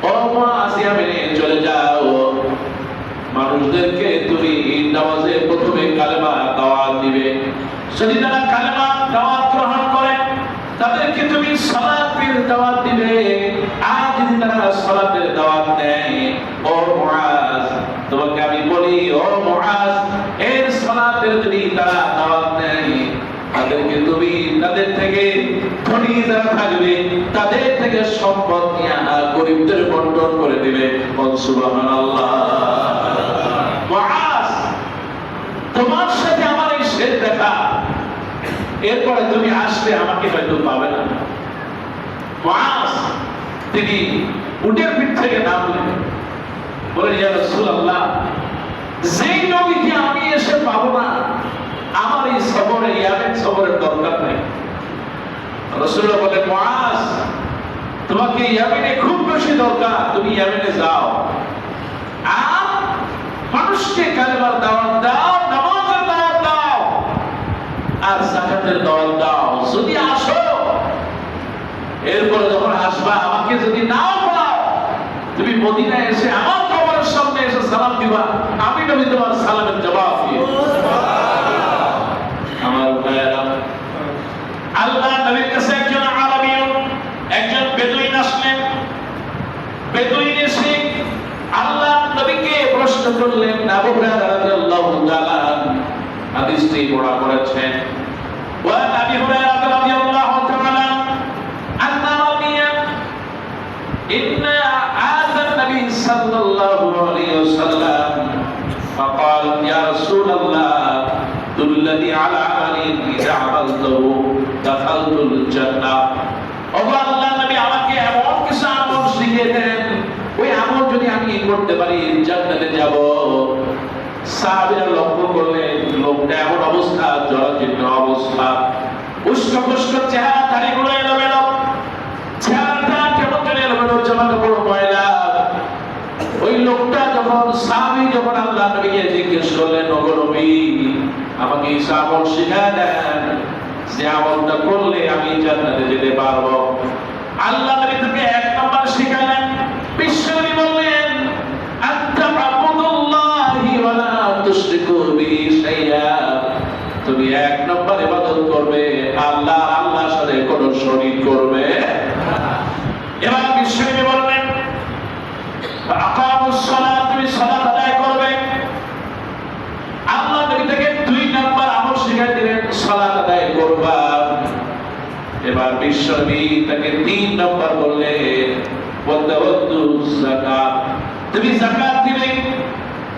ও মুআজ, ইয়ামেনে চলে যাও, মানুষদেরকে তুমি নামাজে প্রথমে কালেমা দাওয়াত দিবে। যদি তারা কালেমা দাওয়াত গ্রহণ করে, তাদেরকে তুমি সালাতের দাওয়াত দিবে। আর যদি তারা সালাতের দাওয়াত দেয়, ও মুআজ, তোমাকে আমি বলি, ও মুআজ, এর সালাতের যদি তারা দাওয়াত দেয়, তাদেরকে তুমি তাদের থেকে ধনী যারা থাকবে তাদের থেকে সম্পদ নিয়ে গরিবদের বন্টন করে দিবে। সুবহানাল্লাহ। মুআজ, তোমার সাথে আমার এই শেষ দেখা, এরপরে তুমি আসলে আমাকে হয়তো পাবে না। মুআজ তিনি উটের পিঠ থেকে নামলেন, বলেন, ইয়া রাসূলুল্লাহ, যেই নবীকে আমি এসে পাবো না, আমার এই সফরে, ইয়ামেন সফরের দরকার নেই। রাসূলুল্লাহ বলেন, মুআজ, তোমাকে ইয়ামেনে খুব বেশি দরকার, তুমি ইয়ামেনে যাও আর মানুষকে কালেমার দাওয়াত দাও, নামাজের দাওয়াত দাও আর যাকাতের দাওয়াত দাও। যদি আসো, এরপরে যখন আসবা, আমাকে যদি নাও পাও, তুমি মদিনায় এসে আমার কবরের সামনে এসে সালাম দিবা, আমি নবী তোমার সালামের জবাব দিব। আমার ভাইয়েরা, আল্লাহ নবীর কাছে একজন আরবী, একজন বেদুইন আসলেন। বেদুইন এসে আল্লাহ নবীকে প্রশ্ন করলেন। আবু হুরায়রা রাদিয়াল্লাহু তাআলা হাদিসটি বর্ণনা করেছেন। ওয়া আবি হুরায়রা রাদিয়াল্লাহু তাআলা আন্না রাবিয়া ইন্না আযা নবী সাল্লাল্লাহু আলাইহি ওয়াসাল্লাম فقال يا رسول الله دلني على عمل إذا عملته دخلت الجنة. ও আল্লাহ নবী, আমাকে এমন কিছু আমল শিখিয়ে দেন, ওই আমল যদি আমি করতে পারি জান্নাতে যাব। সাহাবীরা লক্ষ্য করলেন, লোকটা এমন অবস্থা, জরাজীর্ণ অবস্থা, উষ্ণ চেহারা, দাড়িগুলো এলোমেলো, চেহারাটা কেমন যেন এলোমেলো, জামা কাপড় ময়লা। ওই লোকটা যখন সাহাবী যখন আল্লাহ নবীকে জিজ্ঞেস করলেন, ওগো নবী, আমাকে এই আমল শিখিয়ে দেন, যে আমলটা করলে আমি জান্নাতে যেতে পারবো। আল্লাহ নবী তাকে এক নাম্বার শিখালেন। বিশ্বনবী বললেন, আনতা আবুদুল্লাহি ওয়া লা তুশরিকু বিহি শাইআ, তুমি এক নাম্বার ইবাদত করবে, আল্লাহর সাথে কোনো শরীক করবে না। এবার বিশ্বনবী বললেন, আকামুস সালাত, তুমি সালাত আদায় করবে। আল্লাহ নবী তাকে দুই নাম্বার আমল শিখিয়ে দিলেন, সালাত আদায় করবা। এবার বিশ্বনবী তাকে তিন নাম্বার বললেন, যাকাত, তুমি যাকাত দিবে।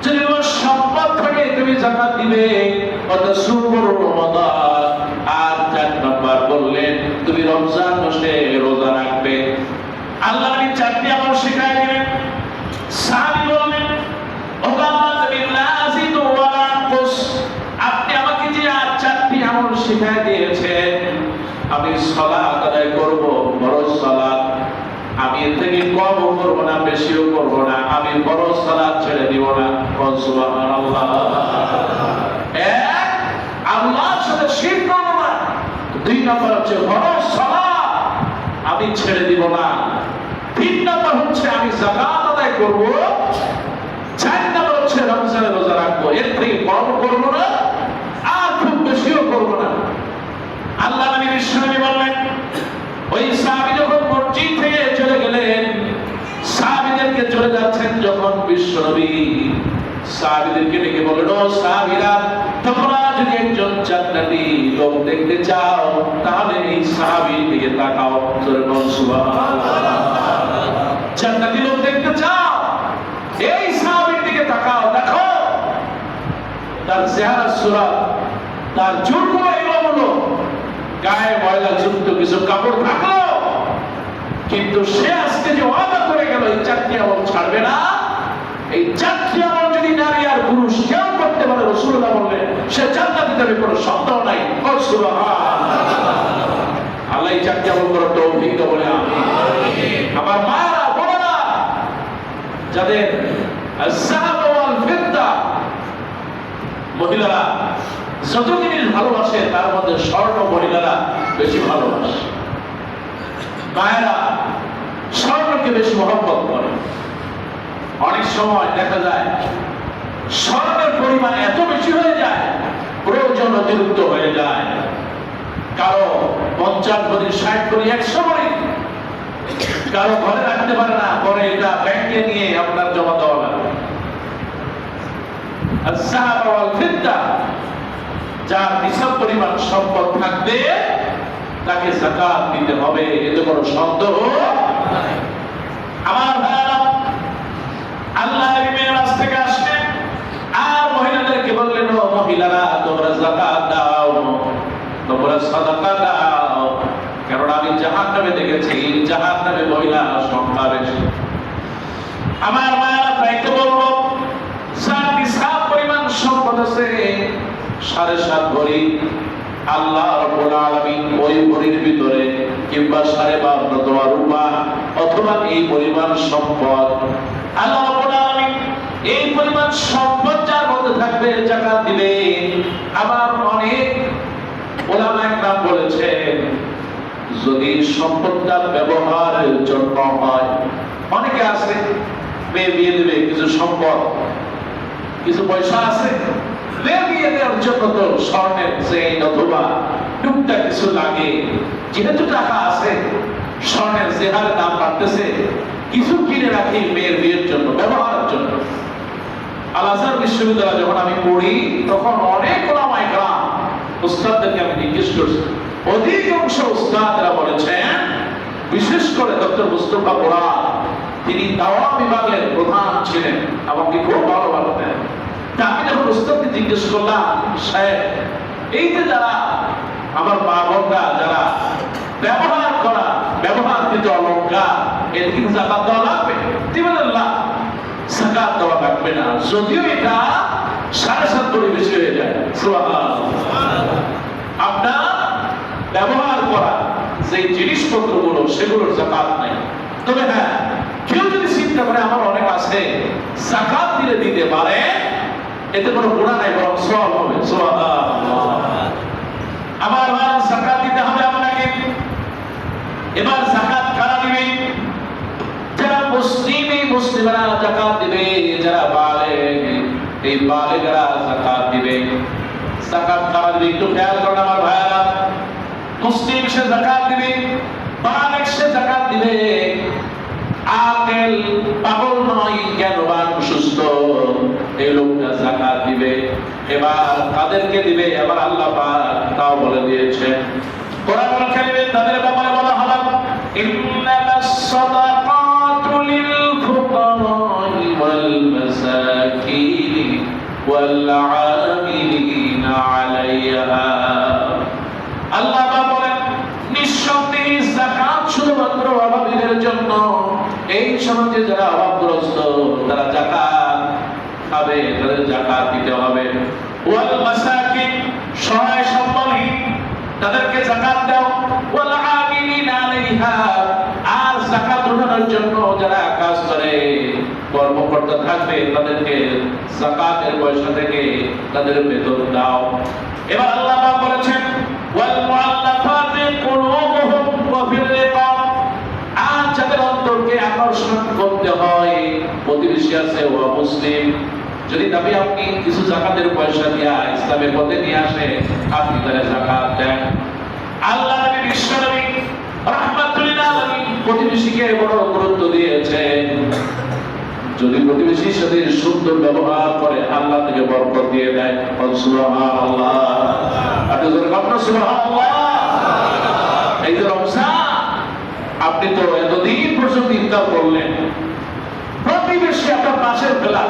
যদি তোমার সম্পদ থাকে তুমি যাকাত দিবে। আর চার নাম্বার বললেন, তুমি রমজান মাসে রোজা রাখবে। আল্লাহ নবী চারটি আমল শিখিয়ে দিলেন। সাহাবী বললেন, ও আল্লাহর নবী, লা আযিদু ওয়া লা আনকুস, আপনি আমাকে যে আর চারটি আমল শিখিয়ে দিয়েছেন, আমি সালাত আদায় করব, করব না, বেশিও করব না, আমি বড় সালাত ছেড়ে দিব না। সুবহানাল্লাহ। এক, আল্লাহর সাথে শিরক করব না। দুই নম্বর হচ্ছে বড় সালাত আমি ছেড়ে দিব না। তিন নম্বর হচ্ছে আমি যাকাত আদায় করব। চার নম্বর হচ্ছে রমজানের রোজা রাখবো। এর থেকে কম করব না, আর খুব বেশিও করব না। আল্লাহ নবী বিশ্বনবী বললেন, ওই সাহাবী যখন মসজিদ থেকে চলে গেলেন, সাহাবীদেরকে চলে যাচ্ছেন যখন বিশ্বনবী সাহাবীদেরকে ডেকে বললেন, ও সাহাবীরা, তোমরা যদি একজন জান্নাতি লোক দেখতে চাও তাহলে এই সাহাবীর দিকে তাকাও। জোরে বল সুবহানাল্লাহ। জান্নাতি লোক দেখতে চাও, এই সাহাবীর দিকে তাকাও। দেখো তার চেহারা সুরাত, তার চুলগুলো এলোমেলো, গায়ে ময়লা যুক্ত কিছু কাপড় থাকলো, কিন্তু সে আজকে যে ওয়াদা করে গেল এই চারটি আমল ছাড়বে না, এই চারটি আমল যদি নারী আর পুরুষ কেউ করতে পারে, রাসূলুল্লাহ বললেন সে জান্নাতে যাবে, কোনো সন্দেহ নাই। সুবহানাল্লাহ। আল্লাহ এই চারটি আমল করার তৌফিক দান বলে আমিন। আমার মায়েরা, বোনেরা, যাদের আয-যাহাব ওয়াল ফিদ্দা, মহিলারা যত জিনিস ভালোবাসে তার মধ্যে স্বর্ণ মহিলারা বেশি ভালোবাসে। মায়েরা স্বর্ণকে বেশি মহব্বত করে। অনেক সময় দেখা যায় স্বর্ণের পরিমাণ এত বেশি হয়ে যায়, প্রয়োজন অতিরিক্ত হয়ে যায়। কারো 50 ভরি, 60 ভরি, 100 ভরি, কারো ঘরে রাখতে পারে না, পরে এটা ব্যাংকে নিয়ে আপনার জমা দেওয়া লাগবে। আয-যাহাব ওয়াল ফিদ্দা, যার নিসাব পরিমাণ সম্পদ থাকবে তাকে যাকাত দিতে হবে, এতে কোনো সন্দেহ নাই। আমার ভাইরা, আল্লাহ নবী মেরাজ থেকে আসলেন আর মহিলাদেরকে বললেন, ও মহিলারা, তোমরা যাকাত দাও, তোমরা সাদাকা দাও, কারণ আমি জাহান্নামে দেখেছি জাহান্নামে মহিলা সংখ্যা বেশি। আমার মায়েরা, তাই তো বলবো, যার নিসাব পরিমাণ সম্পদ আছে 7.5 ভরি, আল্লাহ রাব্বুল আলামিন ওই ভরির ভিতরে কিংবা 52 তোলা রূপা অথবা এই পরিমাণ সম্পদ, আল্লাহ রাব্বুল আলামিন এই পরিমাণ সম্পদ যার মধ্যে থাকবে যাকাত দিবে। আবার অনেক উলামা একরাম বলেছেন, যদি সম্পদটা ব্যবহারের জন্য হয়, অনেকে আছে মেয়ে বিয়ে দেবে, কিছু সম্পদ, কিছু পয়সা আছে, বিয়ে দেওয়ার জন্য তো স্বর্ণের চেইন অথবা টুকটাক কিছু লাগে। যেহেতু টাকা আছে, স্বর্ণের যে হারে দাম বাড়তেছে, কিছু কিনে রাখি মেয়ের বিয়ের জন্য, ব্যবহারের জন্য। আল-আজহার বিশ্ববিদ্যালয়ে যখন আমি পড়ি, তখন অনেক ওলামা ইকরাম, উস্তাদদেরকে আমি জিজ্ঞেস করছি, অধিকাংশ উস্তাদরা বলেছেন, বিশেষ করে ডক্টর মুস্তাফা পোড়া, তিনি দাওয়া বিভাগের প্রধান ছিলেন, আমাকে খুব ভালোবাসতেন। আমি যখন উস্তাদকে জিজ্ঞেস করলাম, সাহেব, এই যে যারা আমার মা বোনরা যারা ব্যবহার করা ব্যবহারকৃত অলংকার, এর কি যাকাত দেওয়া লাগবে? তিনি বললেন, না, যাকাত দেওয়া লাগবে না, যদিও এটা 7.5 ভরি বেশি হয়ে যায়। সুবহানাল্লাহ। আপনার ব্যবহার করা যে জিনিসপত্রগুলো, সেগুলোর যাকাত নাই। তবে হ্যাঁ, কেউ যদি চিন্তা করে আমার অনেক আছে, যাকাত দিলে দিতে পারে, এতে কোনো গুনাহ নাই, বরং সওয়াব হবে। সুবহানাল্লাহ। আবার যাকাত দিতে হবে আপনাকে। এবার যাকাত কারা দিবে? যারা মুসলিমরা যাকাত দিবে, যারা বালেগ, এই বালেগরা যাকাত দিবে। যাকাত কারা দিবে একটু খেয়াল করুন আমার ভাইরা। মুসলিম সে যাকাত দিবে, বালেগ সে যাকাত দিবে। আকেল, পাগল নয়, জ্ঞানবান, সুস্থ, এই লোকটা যাকাত দিবে। এবার তাদেরকে দিবে। এবার আল্লাহ পাক তাও বলে দিয়েছে, কোরআনুল কারীমে তাদের ব্যাপারে বলা হলো, ইন্নামাস সাদাকাতু লিল ফুকারা'i ওয়াল মাসাকিন ওয়াল আমিলিনা আলাইহা। আল্লাহ পাক বলেন, নিঃসন্দেহে যাকাত শুধুমাত্র অভাবীদের জন্য। এই সমাজে যারা অভাবগ্রস্ত, তারা যাকাত খাবে, তাদের যাকাত দিতে হবে। ওয়াল মাসাকিন, সহায় সম্বলহীন, তাদেরকে যাকাত দাও। ওয়াল আমিলিনা আলাইহা, আর যাকাত উঠানোর জন্য যারা কাজ করে, কর্মকর্তা থাকবে, তাদেরকে যাকাতের পয়সা থেকে তাদের বেতন দাও। এবার আল্লাহ পাক বলেছেন ওয়াল মুআল্লাফাতি কুলুবুহুম ওয়া ফির রিকাব, আর যাদের অন্তরকে আকর্ষণ করতে হয়, প্রতিবেশী আছে ও মুসলিম, যদি তবে আপনি কিছু যাকাতের পয়সা দিয়া ইসলামের পথে নিয়ে আসে, আপনি তাদের যাকাত দেন। আল্লাহ নবী বিশ্বনবী রাহমাতুল লিল আলামিন প্রতিবেশীকে বড় গুরুত্ব দিয়েছেন। যদি প্রতিবেশীর সাথে সুন্দর ব্যবহার করে, আল্লাহ থেকে বরকত দিয়ে দেয়। সুবহানাল্লাহ, আপনি জোরে বলুন সুবহানাল্লাহ। এই যে রমজান, আপনি তো এতদিন পর্যন্ত ইফতার করলেন, প্রতিবেশী আপনার পাশের ফেলা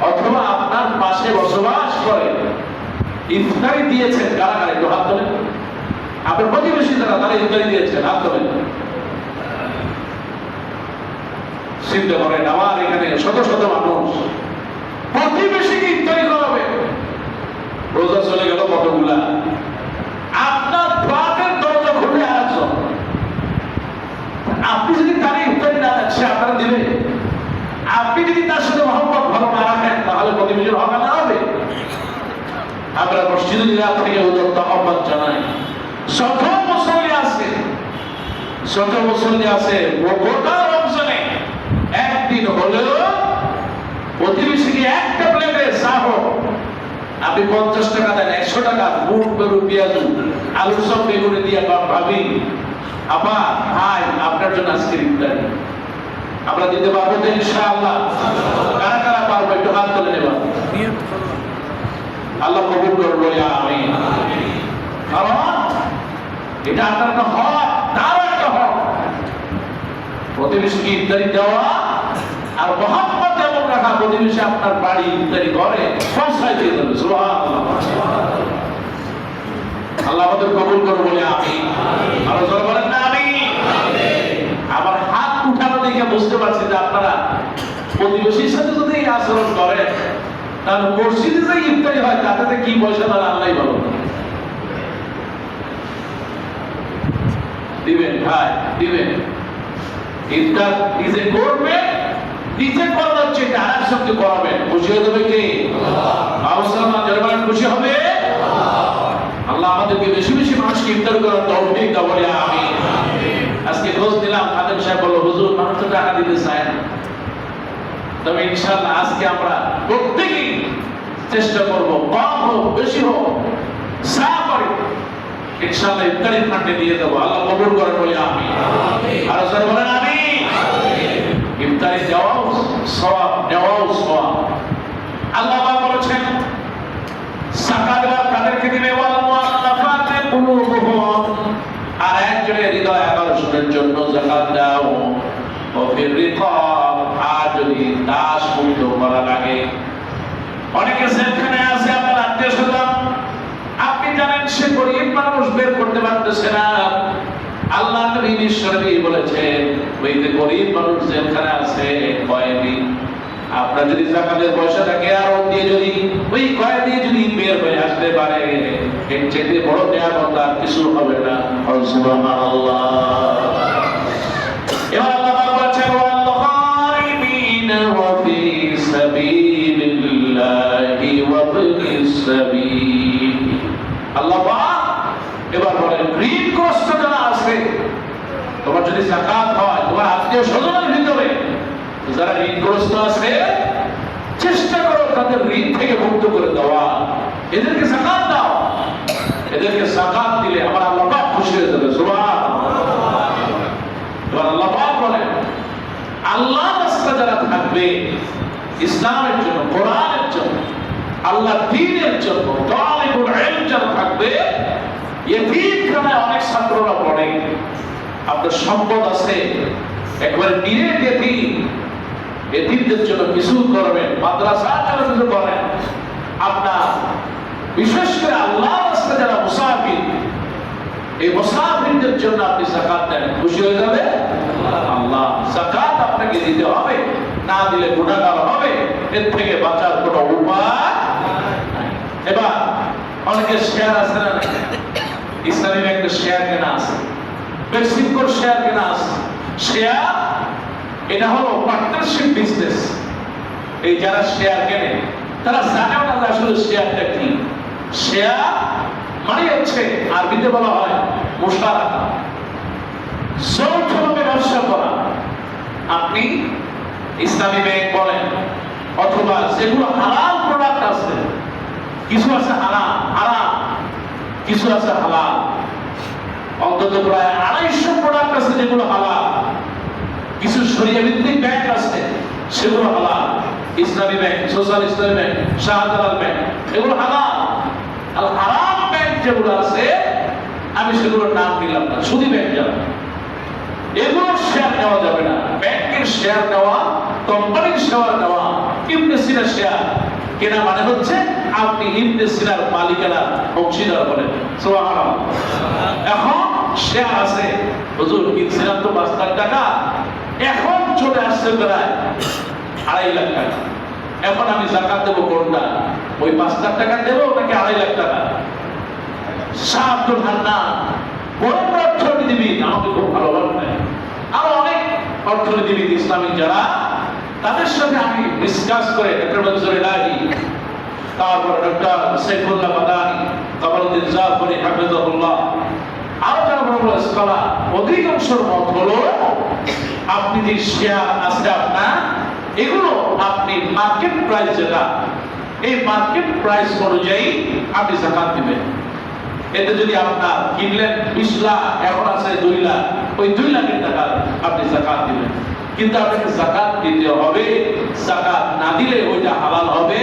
অথবা আপনার পাশে বসবাস করে ইফতারি দিয়েছেন, কারা কারা একটু হাত তোলেন। আপনার প্রতিবেশী যারা, তারা ইফতারি দিয়েছেন, হাত তোলেন। চিন্তা করেন, আমার এখানে শত শত মানুষ প্রতিবেশীকে ইফতারি করাবে, রোজা চলে গেল কতগুলা, আপনার ফ্ল্যাটের দরজা খুলে আসো, আপনি যদি তার ইফতারি না দেন, সে আপনারা দিবে? আপনি যদি তার সাথে মহব্বত ভালো না রাখেন, তাহলে প্রতিবেশীর হক আদায় হবে? আমরা মসজিদে রাত থেকে উদ্যত আহ্বান জানাই, শত মুসল্লি আছে গোটা রমজানে একদিন হলেও প্রতিবেশীকে একটা প্লেটে চা হোক, আপনি 50 টাকা দেন, 100 টাকা বুট বেরু পেঁয়াজ আলুর সব বেগুনে দিয়ে ভাবি আপা ভাই আপনার জন্য আজকে ইফতারি আমরা দিতে পারবো তো ইনশাআল্লাহ? কারা কারা পারবো একটু হাত তুলে নেবা। আল্লাহ কবুল করুন, বলি আমিন। কারণ এটা আপনার একটা হক, তারও একটা হক, প্রতিবেশীকে ইফতারি দেওয়া আর মহব্বত এমন রাখা, প্রতিবেশী আপনার বাড়ি ইফতারি করে পৌঁছায় দিয়ে দেবে। সুবহানাল্লাহ। আল্লাহ আমাদের কবুল করুন, বলি আমিন। আরো জোরে বলেন না আমিন। আমার হাত উঠানো দেখে বুঝতে পারছি যে আপনারা প্রতিবেশীর সাথে যদি এই আচরণ করেন, তাহলে মসজিদে যে ইফতারি হয় তাতে কি পয়সা তারা আল্লাহই ভালো দিবেন। ভাই দিবেন, ইফতার নিজে করবে, নিজে করার হচ্ছে তার সঙ্গে করাবেন, খুশি হয়ে যাবে কে? আল্লাহ। খুশি হবে আল্লাহ। আমাদেরকে বেশি বেশি মানুষকে ইফতার করার তৌফিক দাও, বলি আমিন। আজকে খোঁজ দিলাম, খাদেম সাহেব বলল হুজুর মানুষ তো টাকা দিতে চায় না, তবে ইনশাআল্লাহ আজকে আমরা প্রত্যেকেই চেষ্টা করব, কম হোক বেশি হোক যা পারি ইনশাআল্লাহ ইফতারি ফান্ডে দিয়ে দেবো। আল্লাহ কবুল করেন, বলি আমিন। আর স্যার বলেন আমিন। ইফতারি দেওয়াও সওয়াব, নেওয়াও সওয়াব। আল্লাহ পাক বলেছেন যাকাত দেওয়ার কাদেরকে দিবে? ওয়াল মুআল্লাফাতি কুলুবুহুম, আর একজনের হৃদয় আকর্ষণের জন্য যাকাত দাও। ও ফির রিকাব, আর যদি দাস মুক্ত করা লাগে। অনেকে জেলখানায় আছে, আপনার আত্মীয়-স্বজন, আপনি জানেন সে গরিব মানুষ, বের করতে পারতেছে না। আল্লাহ নবী বিশ্বনবী বলেছেন ওই যে গরিব মানুষ জেলখানায় আছে কয়েদি, আপনার যদি যাকাতের পয়সা থাকে আর ওর দিয়ে যদি ওই কয়েদি যদি বের হয়ে আসতে পারে, এর চেয়ে বড় নিয়ামত আর কিছু হবে না। সুবহানাল্লাহ। এবার আল্লাহ বলেছেন ওয়াল গারিমিনা ওয়া ফি সাবিলিল্লাহি ওয়া বিস সাবিল। আল্লাহ পাক এবার বলেন ঋণগ্রস্ত যারা আছে, তোমার যদি যাকাত হয়, তোমার আত্মীয়-স্বজনের ভিতরে যারা ঋণগ্রস্ত আছে, চেষ্টা করো তাদের ঋণ থেকে মুক্ত করে দেওয়া, এদেরকে যাকাত দাও। এদেরকে যাকাত দিলে আমার আল্লাহ পাক খুশি হয়ে যাবে। সুবহানাল্লাহ। এবার আল্লাহ পাক বলেন আল্লাহর রাস্তায় যারা থাকবে, ইসলামের জন্য, কোরআনের জন্য, আল্লাহর দ্বীনের জন্য তালিবুল ইলম যারা থাকবে, ইতিমখানায় অনেক ছাত্ররা পড়ে, আপনার সম্পদ আছে, একবারে ডিরেক্ট এতিমদের জন্য কিছু করবেন, মাদ্রাসার জন্য কিছু করেন। আপনার বিশেষ করে আল্লাহর রাস্তায় যারা মুসাফির, এই মুসাফিরদের জন্য আপনি যাকাত দেন, খুশি হয়ে যাবে আল্লাহ। যাকাত আপনাকে দিতে হবে, না দিলে গুনাহগার হবে, এর থেকে বাঁচার কোনো উপায় নাই। এবার অনেকের শেয়ার আছে না, ইসলামী ব্যাংকের শেয়ার কেনা আছে, বেক্সিমকোর শেয়ার কেনা আছে, শেয়ার এটা হলো পার্টনারশিপ বিজনেস। এই যারা শেয়ার কেনে তারা জানে না যে আসলে শেয়ারটা কি। শেয়ার মানে হচ্ছে আরবিতে বলা হয় মুশারাকা, যৌথভাবে ব্যবসা করা। আপনি ইসলামী ব্যাংক বলেন অথবা যেগুলো হালাল প্রোডাক্ট আছে, কিছু আছে হারাম হারাম, কিছু আছে হালাল। অন্তত প্রায় 250 প্রোডাক্ট আছে যেগুলো হালাল। কিছু শরিয়া ভিত্তিক ব্যাংক আছে সেগুলো হালাল। ইসলামী ব্যাংক, সোশ্যাল ইসলামী ব্যাংক, শাহজালাল ব্যাংক, এগুলো হালাল। আর হারাম ব্যাংক যেগুলো আছে আমি সেগুলোর নাম নিলাম না, সুদী ব্যাংক যারা, এগুলোর শেয়ার নেওয়া যাবে না। ব্যাংকের শেয়ার নেওয়া, কোম্পানির শেয়ার নেওয়া, ইবনে সিনা শেয়ার কেনা মানে হচ্ছে আপনি ইবনে সিনার মালিকানা অংশীদার বলেন। সুবহানাল্লাহ। এখন শেয়ার আছে, হুজুর কিনছিলাম তো 5 লাখ টাকা, এখন চলে আসছে প্রায় 2.5 লাখ টাকা। এখন আমি যাকাত দেবো কোনটা? ওই 5 লাখ টাকা দেবো নাকি 2.5 লাখ টাকা? শাহ আব্দুল হান্নান বড় অর্থনীতিবিদ, আমাকে খুব ভালোবাসেন। আরো অনেক অর্থনীতিবিদ ইসলামিক যারা, তাদের সাথে আমি ডিসকাস করে ডক্টর মনসুর ইলাহি, তারপর ডক্টর সাইফুল্লাহ মাদানী, কামালউদ্দিন জাফরি হাফিজাহুল্লাহ, আরো যারা বড় বড় স্কলার, অধিকাংশের মত হলো আপনি যে শেয়ার আছে আপনার, এগুলো আপনি মার্কেট প্রাইস যেটা, এই মার্কেট প্রাইস অনুযায়ী আপনি যাকাত দিবেন। এতে যদি আপনার কিনলেন 20 লাখ, এখন আছে 2 লাখ, ওই 2 লাখের টাকা আপনি যাকাত দিবেন। কিন্তু আপনাকে যাকাত দিতে হবে, যাকাত না দিলে ওইটা হালাল হবে।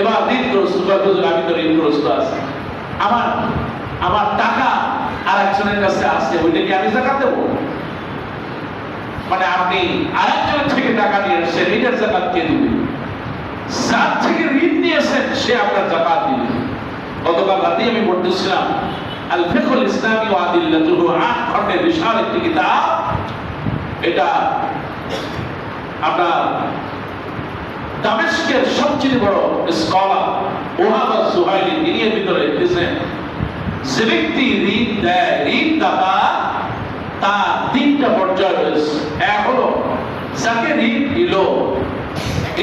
এবার ঋণগ্রস্ত, আমি তো ঋণগ্রস্ত আছি, আমার টাকা আর একজনের কাছে আছে, ওইটা কি আমি যাকাত দেবো? মানে আপনি আরেকজনের থেকে টাকা নিয়ে এসেছেন, এটার যাকাত কে দিবে? যার থেকে ঋণ নিয়েছেন সে আপনার যাকাত দিবে। গতকাল রাতে আমি পড়তেছিলাম আল ফিকহুল ইসলামী ওয়া আদিল্লাতুহু, 8 খণ্ডের বিশাল একটি কিতাব। এটা আপনার দামেস্কের সবচেয়ে বড় স্কলার ওহাব আস-সুহাইলি, তিনি এর ভিতরে লিখেছেন যে ব্যক্তি ঋণ দেয়, ঋণদাতা, তার 3টা পর্যায় রয়েছে। এক হলো যাকে ঋণ দিল,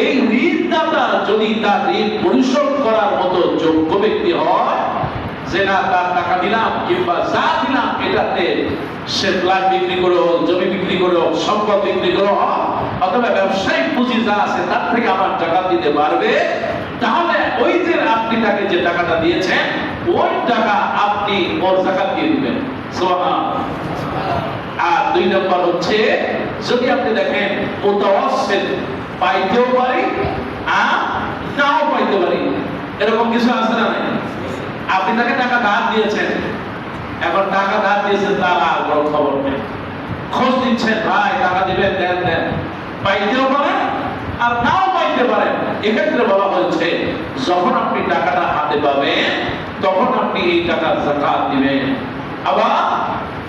এই ঋণদাতা যদি তার ঋণ পরিশোধ করার মতো যোগ্য ব্যক্তি হয়, যে না তার টাকা দিলাম কিংবা যা দিলাম এটাতে সে ফ্ল্যাট বিক্রি করে হোক, জমি বিক্রি করে হোক, সম্পদ বিক্রি করে হোক, অথবা ব্যবসায়িক পুঁজি যা আছে তার থেকে আমার টাকা দিতে পারবে, তাহলে ওই যে আপনি তাকে যে টাকাটা দিয়েছেন ওই টাকা আপনি ওর যাকাত দিয়ে দিবেন। সুবহানাল্লাহ। আর 2 নম্বর হচ্ছে যদি আপনি দেখেন মুতাওয়াসসিত, পাইতেও পারি আর নাও পাইতে পারি, এরকম কিছু আছে না? নাই? আপনি তাকে টাকা ধার দিয়েছেন, এখন টাকা ধার দিয়েছেন তার আর বড় খবর নেই, খোঁজ দিচ্ছেন ভাই টাকা দিবেন, দেন দেন, পাইতেও পারেন আর নাও পাইতে পারেন। এক্ষেত্রে বলা হয়েছে যখন আপনি টাকাটা হাতে পাবেন তখন আপনি এই টাকার যাকাত দিবেন। আবার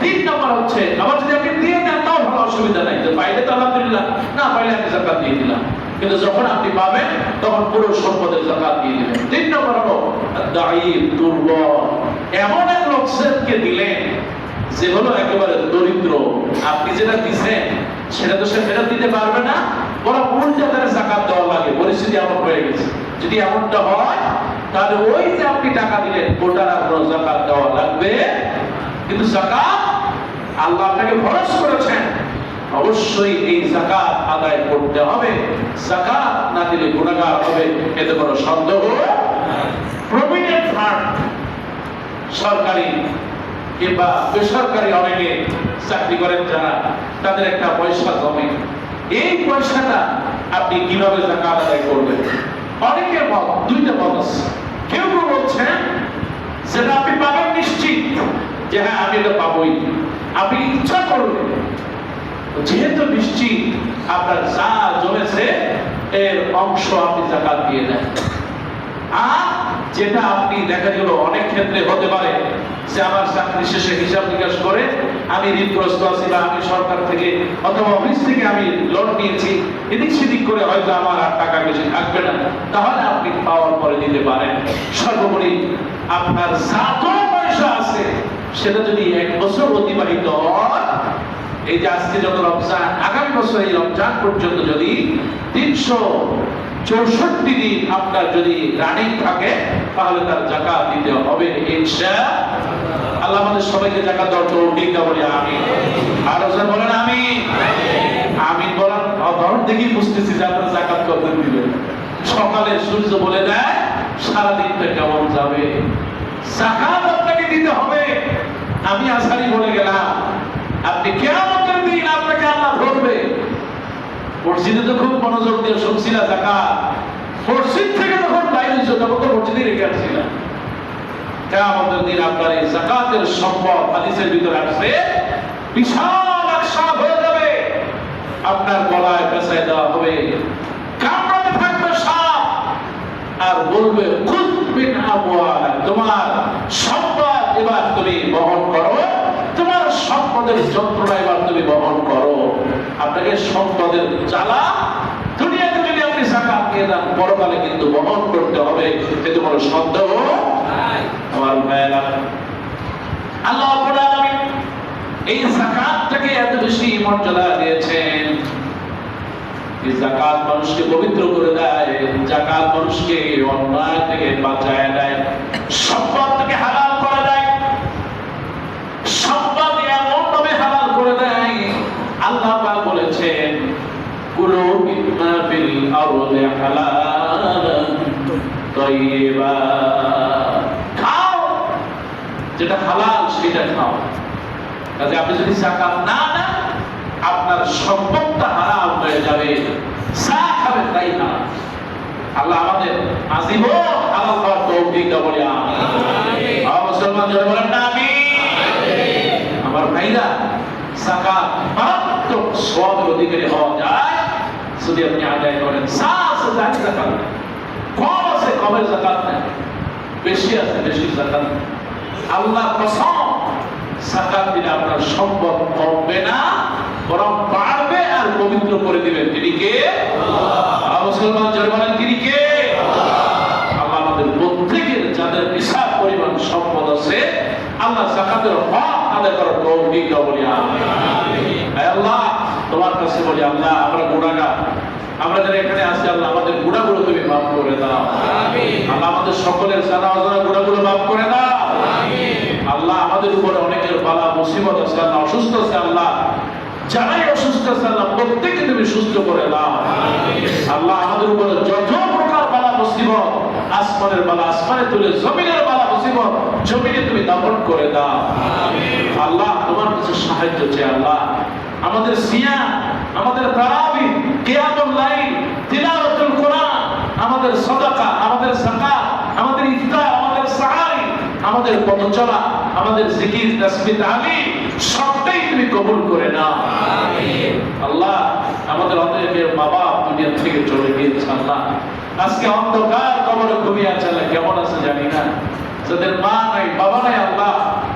3 নম্বর হচ্ছে, আবার যদি আপনি দিয়ে দেন তাও ভালো, অসুবিধা নাই, তো পাইলে তো আলহামদুলিল্লাহ, না পাইলে আমি যাকাত দিয়ে দিলাম। কিন্তু যখন আপনি পাবেন তখন পুরো সম্পদের যাকাত দিয়ে দিবেন। 3 নম্বর হলো দাঈফ, দুর্বল, এমন এক লোককে দিলেন যে হলো একেবারে দরিদ্র, আপনি যেটা দিচ্ছেন সেটা তো সে ফেরত দিতে পারবে না, বড় উল্টা তার যাকাত দেওয়া লাগে, পরিস্থিতি এমন হয়ে গেছে। যদি এমনটা হয় তাহলে ওই যে আপনি টাকা দিলেন ওটার আপনার যাকাত দেওয়া লাগবে। কিন্তু যাকাত আল্লাহ আপনাকে ফরজ করেছেন, অবশ্যই এই যাকাত আদায় করতে হবে। যাকাত না দিলে গুনাহগার হবে, এতে কোনো সন্দেহ নেই। প্রভিডেন্ট ফান্ড, সরকারি কিংবা বেসরকারি অনেকে চাকরি করেন যারা, তাদের একটা পয়সা জমে, এই পয়সাটা আপনি কিভাবে যাকাত আদায় করবেন? অনেকের মত, 2টা মত আছে। কেউ কেউ বলছেন যেটা আপনি পাবেন নিশ্চিত, যে হ্যাঁ আমি এটা পাবোই, আপনি ইচ্ছা করবেন, যেহেতু নিশ্চিত আপনার যা জমেছে এর অংশ আপনি যাকাত দিয়ে দেন। আর যেটা আপনি দেখা গেল অনেক ক্ষেত্রে হতে পারে যে আমার চাকরি শেষে হিসাব নিকাশ করে আমি ঋণগ্রস্ত আছি, বা আমি সরকার থেকে অথবা অফিস থেকে আমি লোন নিয়েছি, এদিক সেদিক করে হয়তো আমার আর টাকা বেশি থাকবে না, তাহলে আপনি পাওয়ার পরে দিতে পারেন। সর্বোপরি আপনার যত পয়সা আছে সেটা যদি 1 বছর অতিবাহিত হয় এই যে আজকে যত রমজান, আগামী বছর এই রমজান পর্যন্ত যদি 364 দিন আপনার যদি রানিং থাকে, তাহলে তার যাকাত দিতে হবে ইনশাআল্লাহ। আল্লাহ আমাদের সবাইকে যাকাত দেওয়ার তৌফিক দান বলি আমিন। আর ওজন বলেন আমিন। আমিন বলেন। ধরন দেখি বুঝতেছি যে আপনারা যাকাত কত দিবেন। সকালে সূর্য বলে দেয় সারা দিনটা কেমন যাবে। যাকাত আপনাকে দিতে হবে। আমি আসারি বলে গেলাম, আপনি কিয়ামতের দিন আপনাকে আল্লাহ ধরবে। মসজিদে তো খুব মনোযোগ দিয়ে শুনছিল যাকাত, মসজিদ থেকে যখন বাইরে হয়েছে তখন তো মসজিদে রেখে আসছিলাম। কিয়ামতের দিন আপনার এই যাকাতের সম্পদ হাদিসের ভিতরে আসছে, বিশাল এক সাপ হয়ে যাবে, আপনার গলায় পেঁচায় দেওয়া হবে, কামড়াতে থাকবে সাপ, আর বলবে খুদ বিন আমওয়াল, তোমার সম্পদ এবার তুমি বহন করো, তোমার সম্পদের যন্ত্রণা এবার তুমি বহন করো। আপনাকে সম্পদের জ্বালা দুনিয়াতে যদি আপনি যাকাত দিয়ে দেন, পরকালে কিন্তু বহন করতে হবে, এতে কোনো সন্দেহ নাই। আমার ভাইয়েরা, আল্লাহ রাব্বুল আলামিন এই যাকাতটাকে এত বেশি মর্যাদা দিয়েছেন। এই যাকাত মানুষকে পবিত্র করে দেয়, যাকাত মানুষকে অন্যায় থেকে বাঁচায় দেয়, সম্পদ থেকে হালাল করে দেয়, সম্পদ এমন ভাবে হালাল করে দেয়। আল্লাহ পাক বলেছেন, কুলু মিম্মা ফিল আরদি হালালান তাইয়্যিবা, খাও যেটা হালাল সেটা খাও। কাজে আপনি যদি যাকাত না দেন, আপনার সম্পদটা হারাম হয়ে যাবে, যা খাবেন তাই হারাম। আল্লাহ আমাদের আজীবন হালাল খাওয়ার তৌফিক দান বলি আমিন। মুসলমান যারা বলেন না আমিন। আমার ভাইরা, যাকাত মারাত্মক সওয়াবের অধিকারী হওয়া যায় যদি আপনি আদায় করেন। যাকাত কম আছে, কমের যাকাত নাই, বেশি আছে, বেশি যাকাত। আল্লাহ কসম, যাকাত দিলে আপনার সম্পদ কমবে না, বরং বাড়বে আর পবিত্র করে দিবেন। তিনি কে? আল্লাহ। মুসলমান যারা বলেন তিনি কে? আল্লাহ আমাদের প্রত্যেকের যাদের বিশাল পরিমাণ সম্পদ আছে, আল্লাহ যাকাতের হক আদায় করার তৌফিক দাও বলি আমিন। হে আল্লাহ, তোমার কাছে বলি আল্লাহ, আমরা গুনাহগার, আমরা যারা এখানে আছি আল্লাহ আমাদের গুনাহগুলো তুমি মাফ করে দাও আমিন। আল্লাহ আমাদের সকলের জানা অজানা গুনাহগুলো মাফ করে দাও আমিন। আল্লাহ আমাদের উপরে অনেকের বালা মুসিবত আছে, আল্লাহ অসুস্থ আছে, আল্লাহ যারাই অসুস্থ আছে আল্লাহ প্রত্যেককে তুমি সুস্থ করে দাও আমিন। আল্লাহ আমাদের উপরে যত প্রকার বালা মুসিবত, আসমানের বালা আসমানে তুলে, জমিনের বালা মুসিবত জমিনে তুমি দাফন করে দাও আমিন। আল্লাহ তোমার কাছে সাহায্য চাই। আল্লাহ আমাদের সিয়াম, আমাদের তারাবি, কিয়ামুল লাইল, তিলাওয়াতুল কোরআন, আমাদের সাদাকা, আমাদের যাকাত, আমাদের ইফতার, আমাদের সাহারি, আমাদের পথচলা, আমাদের জিকির, তাসবিহ, তাহলিল সবটাই তুমি কবুল করে নাও আমিন। আল্লাহ আমাদের অনেকের বাবা দুনিয়া থেকে চলে গিয়েছে, আল্লাহ আজকে অন্ধকার কবরে ঘুমিয়ে আছে, আল্লাহ কেমন আছে জানি না, যাদের মা নাই বাবা নাই, আল্লাহ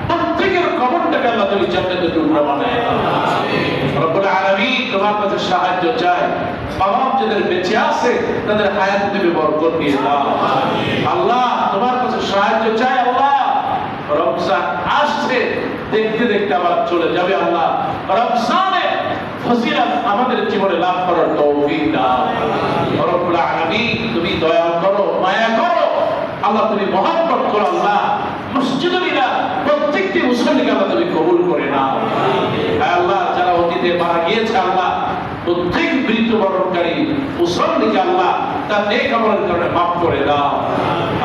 প্রত্যেকের কবরটাকে আল্লাহ তুমি জান্নাতের টুকরা বানায় দাও আমিন। রব্বুল আলামিন তোমার কাছে সাহায্য চাই। বাবা যাদের বেঁচে আছে তাদের হায়াতে তুমি বরকত দিয়ে দাও আমিন। আল্লাহ তোমার কাছে সাহায্য চাই। আল্লাহ রমজান আসছে, দেখতে দেখতে আবার চলে যাবে, আল্লাহ রমজানে ফজিলত আমাদের জীবনে লাভ করার তৌফিক দাও আমিন। রব্বুল আলামিন তুমি দয়া করো, মায়া করো, আল্লাহ তুমি মহব্বত করো। আল্লাহ মসজিদুল ইলা প্রত্যেকটি মুসল্লিকে আল্লাহ তুমি কবুল করে নাও আমিন। আল্লাহ যারা অতীতে মারা গিয়েছে আল্লাহ প্রত্যেক মৃত্যুবরণকারী মুসল্লিকে আল্লাহ তার নেক আমলের কারণে মাফ করে দাও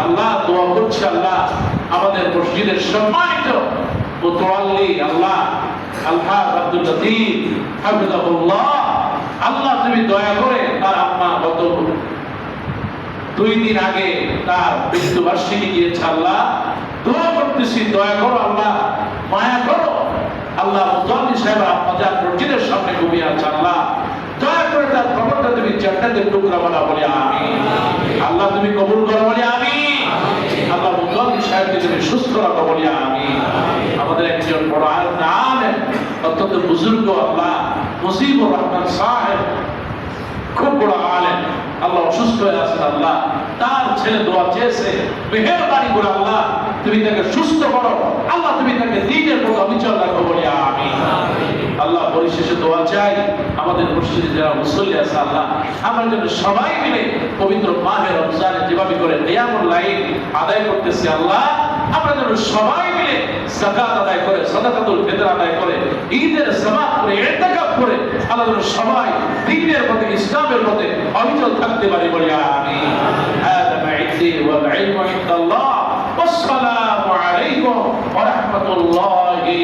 আল্লাহ। দোয়া করছি আল্লাহ আমাদের মসজিদের সম্মানিত মুতাওয়াল্লি আল্লাহ আলহাজ আব্দুল লতিফ হাফিজাহুল্লাহ, আল্লাহ তুমি দয়া করে তার আম্মা গত 2 দিন আগে তার মৃত্যুবার্ষিকী গিয়েছে, আল্লাহ দোয়া করতেছি দয়া করো আল্লাহ, মায়া করো আল্লাহ। মুতাওয়াল্লি সাহেব আপনার মসজিদের সামনে ঘুমিয়ে আছে, আল্লাহ দয়া করে তার কবরটা তুমি জান্নাতের টুকরা বানাও বলি আমিন। আল্লাহ তুমি কবুল করো বলি আমিন। আল্লাহ মুতাওয়াল্লি সাহেবকে তুমি সুস্থ রাখো বলি আমিন। আমাদের একজন বড় আলেম অত্যন্ত বুজুর্গ আল্লাহ মুজিবুর রহমান সাহেব, খুব বড় আলেম, আল্লাহ অসুস্থ হয়ে আছেন, আল্লাহ তার ছেলে দোয়া চেয়েছে, মেহেরবানি করে আল্লাহ তুমি তাকে সুস্থ করো, আল্লাহ তুমি তাকে দ্বীনের পথে অবিচল রাখো বলি আমিন। আল্লাহ পরিশেষে আমাদের মসজিদে যারা মুসল্লি আছে আল্লাহ আমরা যেন সবাই মিলে পবিত্র মাহে রমজানে যেভাবে করে কিয়ামুল লাইল আদায় করতেছি আল্লাহ আমরা যেন সবাই মিলে যাকাত আদায় করে সাদাকাতুল ফিতর আদায় করে ঈদের জামাত করে ইতিকাফ করে আল্লাহ যেন সবাই দ্বীনের পথে ইসলামের পথে অবিচল থাকতে পারি বলি আমিন। হাদা মা'ইদি ওয়াল ইলমু ইনদাল্লাহ ওয়াসসালামু আলাইকুম ওয়া রাহমাতুল্লাহি